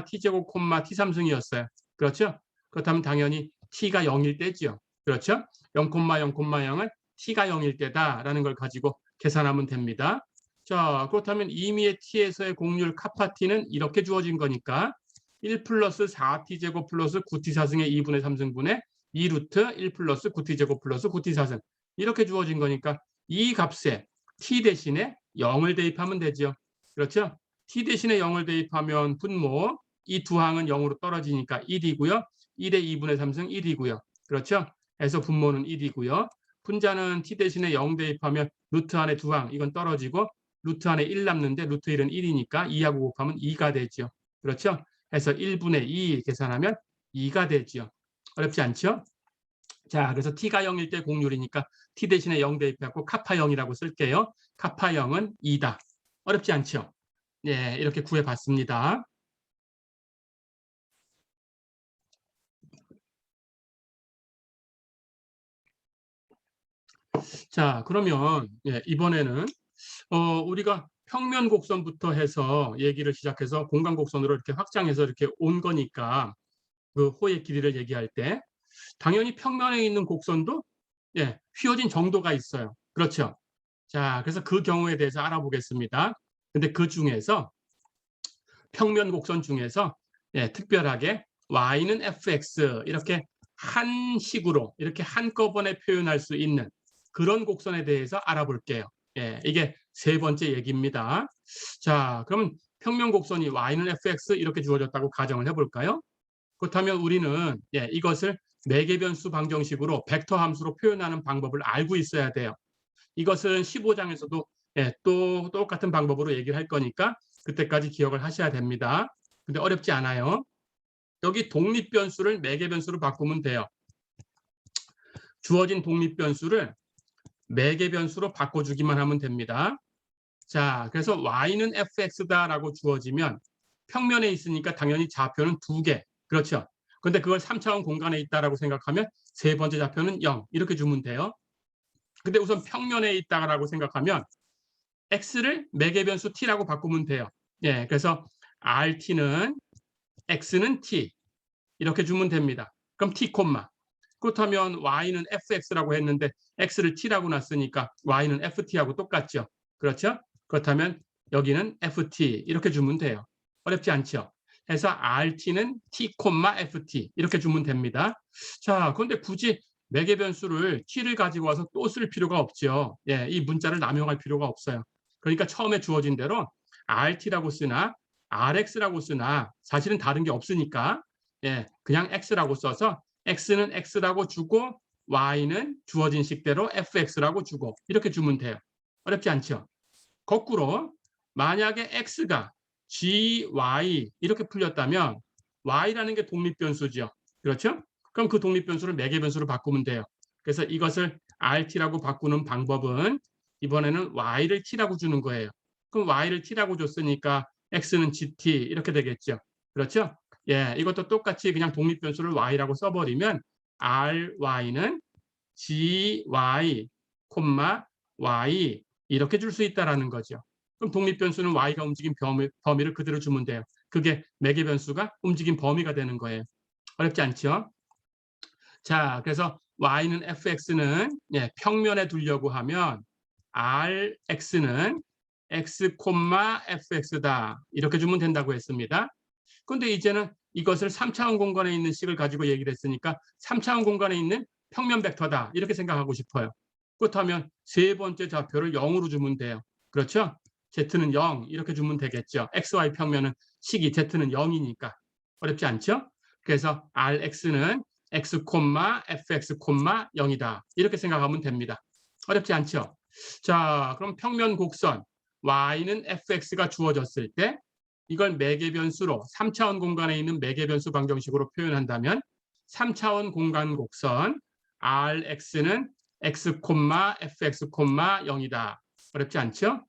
A: t제곱, t3승이었어요. 그렇죠? 그렇다면 당연히 t가 0일 때죠. 그렇죠? 0,0,0은 t가 0일 때다라는 걸 가지고 계산하면 됩니다. 자, 그렇다면 임의의 t에서의 공률 카파 t는 이렇게 주어진 거니까 1 플러스 4t제곱 플러스 9t4승의 2분의 3승분의 2루트 1 플러스 9t제곱 플러스 9t4승. 이렇게 주어진 거니까 이 값에 t 대신에 0을 대입하면 되죠. 그렇죠? t 대신에 0을 대입하면 분모, 이 두 항은 0으로 떨어지니까 1이고요. 1의 2분의 3승 1이고요. 그렇죠? 해서 분모는 1이고요. 분자는 t 대신에 0 대입하면 루트 안에 두 항, 이건 떨어지고 루트 안에 1 남는데 루트 1은 1이니까 2하고 곱하면 2가 되죠. 그렇죠? 해서 1분의 2 계산하면 2가 되죠. 어렵지 않죠? 자, 그래서 t가 0일 때 공률이니까 t 대신에 0 대입하고 카파 0이라고 쓸게요. 카파 0은 2다. 어렵지 않죠? 예, 이렇게 구해봤습니다. 자, 그러면 예, 이번에는 우리가 평면 곡선부터 해서 얘기를 시작해서 공간 곡선으로 이렇게 확장해서 이렇게 온 거니까 그 호의 길이를 얘기할 때 당연히 평면에 있는 곡선도 예, 휘어진 정도가 있어요. 그렇죠? 자, 그래서 그 경우에 대해서 알아보겠습니다. 근데 그 중에서 평면 곡선 중에서 예, 특별하게 y는 fx 이렇게 한식으로 이렇게 한꺼번에 표현할 수 있는 그런 곡선에 대해서 알아볼게요. 예, 이게 세 번째 얘기입니다. 자, 그럼 평면 곡선이 y는 fx 이렇게 주어졌다고 가정을 해볼까요? 그렇다면 우리는 예, 이것을 매개변수 방정식으로 벡터 함수로 표현하는 방법을 알고 있어야 돼요. 이것은 15장에서도 예, 또 똑같은 방법으로 얘기를 할 거니까 그때까지 기억을 하셔야 됩니다. 근데 어렵지 않아요. 여기 독립변수를 매개변수로 바꾸면 돼요. 주어진 독립변수를 매개변수로 바꿔주기만 하면 됩니다. 자, 그래서 y는 fx다라고 주어지면 평면에 있으니까 당연히 좌표는 두 개. 그렇죠. 근데 그걸 3차원 공간에 있다라고 생각하면 세 번째 좌표는 0 이렇게 주면 돼요. 근데 우선 평면에 있다라고 생각하면 x를 매개 변수 t라고 바꾸면 돼요. 예, 그래서 rt는 x는 t 이렇게 주면 됩니다. 그럼 t 콤마. 그렇다면 y는 fx라고 했는데 x를 t라고 놨으니까 y는 ft하고 똑같죠. 그렇죠? 그렇다면 여기는 ft 이렇게 주면 돼요. 어렵지 않죠? 해서 rt는 t, ft 이렇게 주면 됩니다. 자, 그런데 굳이 매개 변수를 t를 가지고 와서 또 쓸 필요가 없죠. 예, 이 문자를 남용할 필요가 없어요. 그러니까 처음에 주어진 대로 rt라고 쓰나 rx라고 쓰나 사실은 다른 게 없으니까 예, 그냥 x라고 써서 x는 x라고 주고 y는 주어진 식대로 fx라고 주고 이렇게 주면 돼요. 어렵지 않죠? 거꾸로 만약에 x가 gy 이렇게 풀렸다면 y라는 게 독립변수죠. 그렇죠? 그럼 그 독립변수를 매개변수로 바꾸면 돼요. 그래서 이것을 rt라고 바꾸는 방법은 이번에는 y를 t라고 주는 거예요. 그럼 y를 t라고 줬으니까 x는 gt 이렇게 되겠죠. 그렇죠? 예, 이것도 똑같이 그냥 독립변수를 y라고 써버리면 ry는 gy, y 이렇게 줄 수 있다라는 거죠. 그럼 독립변수는 y가 움직인 범위를 그대로 주면 돼요. 그게 매개변수가 움직인 범위가 되는 거예요. 어렵지 않죠? 자, 그래서 y는 fx는 예, 평면에 두려고 하면 rx는 x, fx다 이렇게 주면 된다고 했습니다. 그런데 이제는 이것을 3차원 공간에 있는 식을 가지고 얘기를 했으니까 3차원 공간에 있는 평면 벡터다 이렇게 생각하고 싶어요. 그렇다면 세 번째 좌표를 0으로 주면 돼요. 그렇죠? z는 0 이렇게 주면 되겠죠. xy 평면은 식이 z는 0이니까 어렵지 않죠? 그래서 rx는 x, fx, 0이다 이렇게 생각하면 됩니다. 어렵지 않죠? 자, 그럼 평면 곡선 y는 fx가 주어졌을 때 이걸 매개변수로 3차원 공간에 있는 매개변수 방정식으로 표현한다면 3차원 공간 곡선 rx는 x, fx, 0이다. 어렵지 않죠?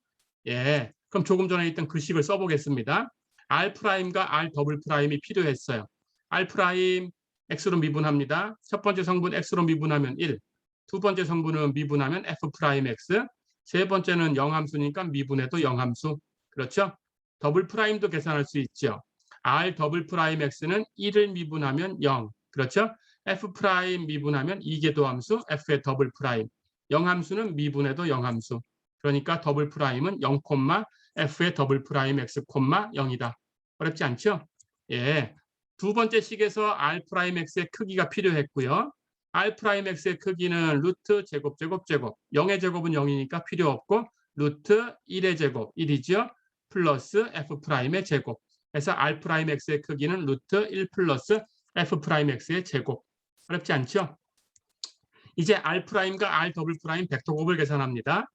A: 예, 그럼 조금 전에 있던 글식을 써보겠습니다. R'과 R'이 필요했어요. R' x로 미분합니다. 첫 번째 성분 x로 미분하면 1, 두 번째 성분은 미분하면 f'x, 세 번째는 영함수니까 미분해도 영함수. 그렇죠? 더블 프라임도 계산할 수 있죠. R 더블 프라임 x는 1을 미분하면 0. 그렇죠? f 프라임 미분하면 이계도함수 f의 더블 프라임. 영함수는 미분해도 영함수. 그러니까 더블 프라임은 0, f의 더블 프라임 x, 0이다. 어렵지 않죠? 예. 두 번째 식에서 r 프라임 x의 크기가 필요했고요. r 프라임 x의 크기는 루트 제곱 제곱 제곱. 0의 제곱은 0이니까 필요 없고 루트 1의 제곱 1이죠. 플러스 f 프라임의 제곱. 그래서 r 프라임 x의 크기는 루트 1 플러스 f 프라임 x의 제곱. 어렵지 않죠? 이제 r 프라임과 r 더블 프라임 벡터 곱을 계산합니다.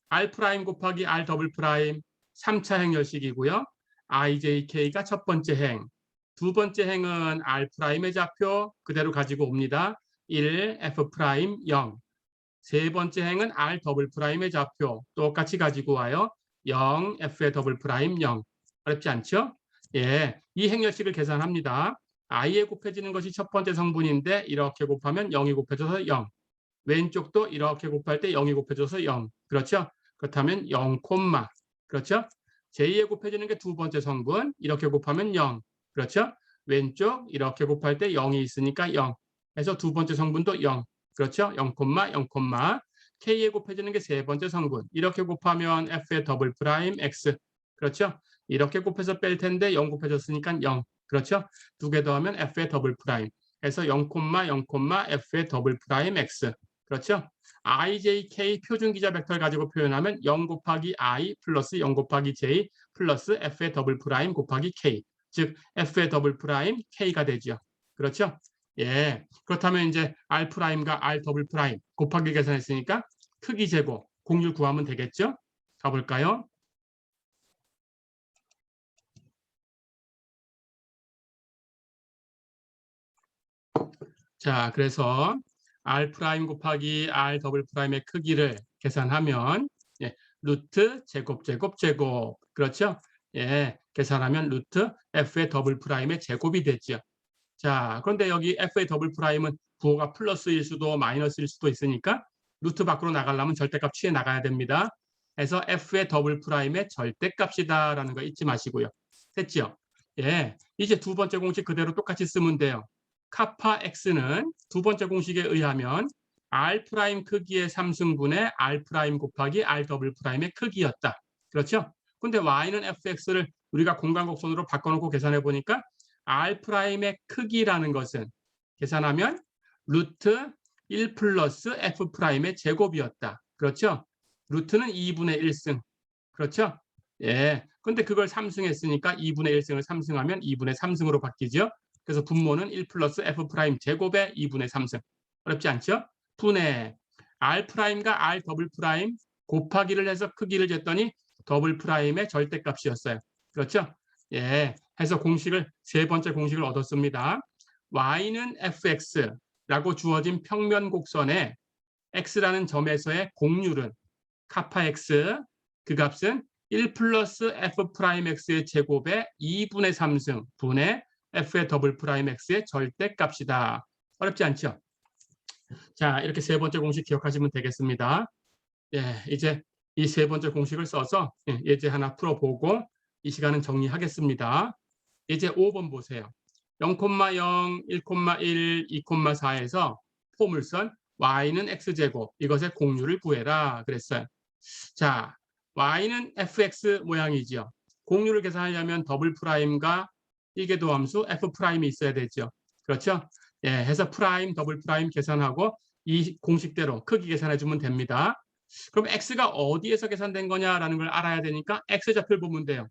A: r 프라임 곱하기 r 더블 프라임 3차 행렬식이고요. ijk가 첫 번째 행. 두 번째 행은 r 프라임의 좌표 그대로 가지고 옵니다. 1, f 프라임 0. 세 번째 행은 r 더블 프라임의 좌표 똑같이 가지고 와요. 0, f의 더블 프라임 0. 어렵지 않죠? 예, 이 행렬식을 계산합니다. i에 곱해지는 것이 첫 번째 성분인데 이렇게 곱하면 0이 곱해져서 0. 왼쪽도 이렇게 곱할 때 0이 곱해져서 0. 그렇죠? 그렇다면 0, 그렇죠? j2에 곱해지는 게 두 번째 성분. 이렇게 곱하면 0. 그렇죠? 왼쪽 이렇게 곱할 때 0이 있으니까 0. 그래서 두 번째 성분도 0. 그렇죠? 0, 0, k에 곱해지는 게 세 번째 성분. 이렇게 곱하면 f의 더블 프라임 x. 그렇죠? 이렇게 곱해서 뺄 텐데 0 곱해졌으니까 0. 그렇죠? 두 개 더하면 f의 더블 프라임. 그래서 0, f의 더블 프라임 x. 그렇죠? ijk 표준기자 벡터를 가지고 표현하면 0 곱하기 i 플러스 0 곱하기 j 플러스 f의 더블 프라임 곱하기 k. 즉 f의 더블 프라임 k가 되죠. 그렇죠? 예. 그렇다면 이제 r 프라임과 r 더블 프라임 곱하기 계산했으니까 크기 제곱 공률 구하면 되겠죠? 가볼까요? 자, 그래서 r 프라임 곱하기 r 더블 프라임의 크기를 계산하면 예, 루트 제곱 제곱 제곱. 그렇죠? 예. 계산하면 루트 f의 더블 프라임의 제곱이 되죠. 자, 그런데 여기 f의 더블 프라임은 부호가 플러스일 수도 마이너스일 수도 있으니까 루트 밖으로 나가려면 절대값 취해 나가야 됩니다. 그래서 f의 더블 프라임의 절대값이다라는 거 잊지 마시고요. 됐죠? 예, 이제 두 번째 공식 그대로 똑같이 쓰면 돼요. 카파 x는 두 번째 공식에 의하면 r 프라임 크기의 3승분의 r 프라임 곱하기 r 더블 프라임의 크기였다. 그렇죠? 근데 y는 fx를 우리가 공간곡선으로 바꿔놓고 계산해 보니까 r 프라임의 크기라는 것은 계산하면 루트 1 플러스 f 프라임의 제곱이었다. 그렇죠? 루트는 2분의 1승. 그렇죠? 예. 근데 그걸 3승했으니까 2분의 1승을 3승하면 2분의 3승으로 바뀌죠. 그래서 분모는 1 플러스 f 프라임 제곱의 2분의 3승. 어렵지 않죠? 분의 r 프라임과 r 더블 프라임 곱하기를 해서 크기를 쟀더니 더블 프라임의 절대값이었어요. 그렇죠? 예. 해서 공식을 세 번째 공식을 얻었습니다. y는 fx라고 주어진 평면 곡선에 x라는 점에서의 곡률은 카파 x, 그 값은 1 플러스 f 프라임 x의 제곱의 2분의 3승 분의 f의 더블 프라임 x의 절대값이다. 어렵지 않죠? 자, 이렇게 세 번째 공식 기억하시면 되겠습니다. 예, 이제 이 세 번째 공식을 써서 예제 하나 풀어보고 이 시간은 정리하겠습니다. 예제 5번 보세요. 0,0, 1,1, 2,4에서 포물선 y는 x제곱 이것의 공률을 구해라 그랬어요. 자, y는 fx 모양이죠. 공률을 계산하려면 더블 프라임과 일개도함수 f 프라임이 있어야 되죠. 그렇죠? 예, 해서 프라임, 더블 프라임 계산하고 이 공식대로 크기 계산해 주면 됩니다. 그럼 x가 어디에서 계산된 거냐라는 걸 알아야 되니까 x좌표를 보면 돼요.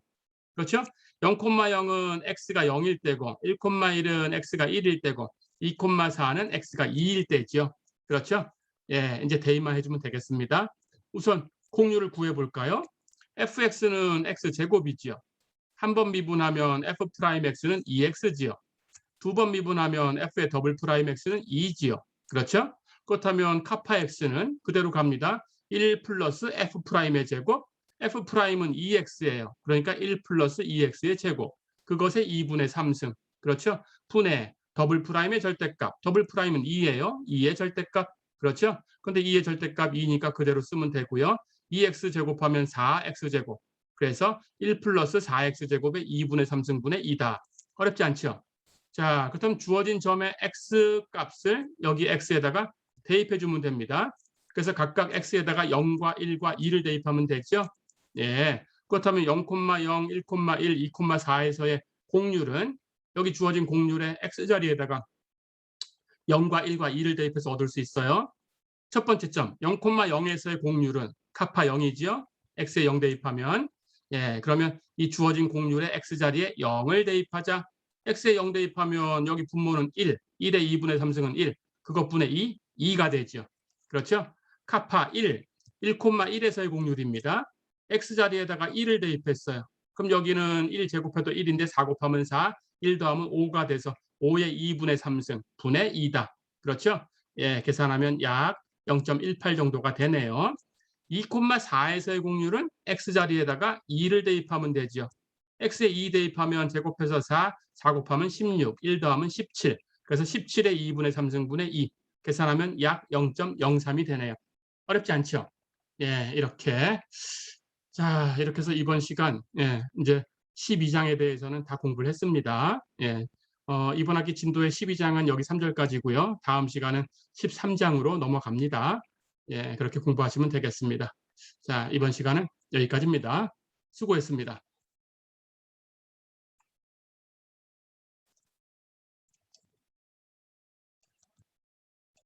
A: 그렇죠? 0,0은 x가 0일 때고 1,1은 x가 1일 때고 2,4는 x가 2일 때죠. 그렇죠? 예, 이제 대입만 해주면 되겠습니다. 우선 공률을 구해볼까요? fx는 x제곱이지요. 한 번 미분하면 f 프라임 x는 2x지요. 두 번 미분하면 f의 더블 프라임 x는 2지요. 그렇죠? 그렇다면 카파 x는 그대로 갑니다. 1 플러스 f 프라임의 제곱, f 프라임은 2x예요. 그러니까 1 플러스 2x의 제곱. 그것의 2분의 3승. 그렇죠? 분의 더블 프라임의 절대값. 더블 프라임은 2예요. 2의 절대값. 그렇죠? 근데 2의 절대값 2니까 그대로 쓰면 되고요. 2x 제곱하면 4x 제곱. 그래서 1 플러스 4x 제곱의 2분의 3승분의 2다. 어렵지 않죠? 자, 그렇다면 주어진 점의 x 값을 여기 x에다가 대입해 주면 됩니다. 그래서 각각 x에다가 0과 1과 2를 대입하면 되죠. 예. 그렇다면 0,0, 1,1, 2,4에서의 공률은 여기 주어진 공률의 x자리에다가 0과 1과 2를 대입해서 얻을 수 있어요. 첫 번째 점, 0,0에서의 공률은 카파 0이지요. x에 0 대입하면. 예, 그러면 이 주어진 공률의 x자리에 0을 대입하자. x에 0 대입하면 여기 분모는 1, 1의 2분의 3승은 1, 그것분의 2, 2가 되죠. 그렇죠? 카파 1, 1,1에서의 공률입니다. x자리에다가 1을 대입했어요. 그럼 여기는 1 제곱해도 1인데 4 곱하면 4, 1 더하면 5가 돼서 5의 2분의 3승 분의 2다. 그렇죠? 예, 계산하면 약 0.18 정도가 되네요. 2,4에서의 공률은 x자리에다가 2를 대입하면 되죠. x에 2 대입하면 제곱해서 4, 4 곱하면 16, 1 더하면 17. 그래서 17의 2분의 3승분의 2. 계산하면 약 0.03이 되네요. 어렵지 않죠? 예, 이렇게. 자, 이렇게 해서 이번 시간, 예, 이제 12장에 대해서는 다 공부를 했습니다. 예. 이번 학기 진도의 12장은 여기 3절까지고요. 다음 시간은 13장으로 넘어갑니다. 예, 그렇게 공부하시면 되겠습니다. 자, 이번 시간은 여기까지입니다. 수고했습니다.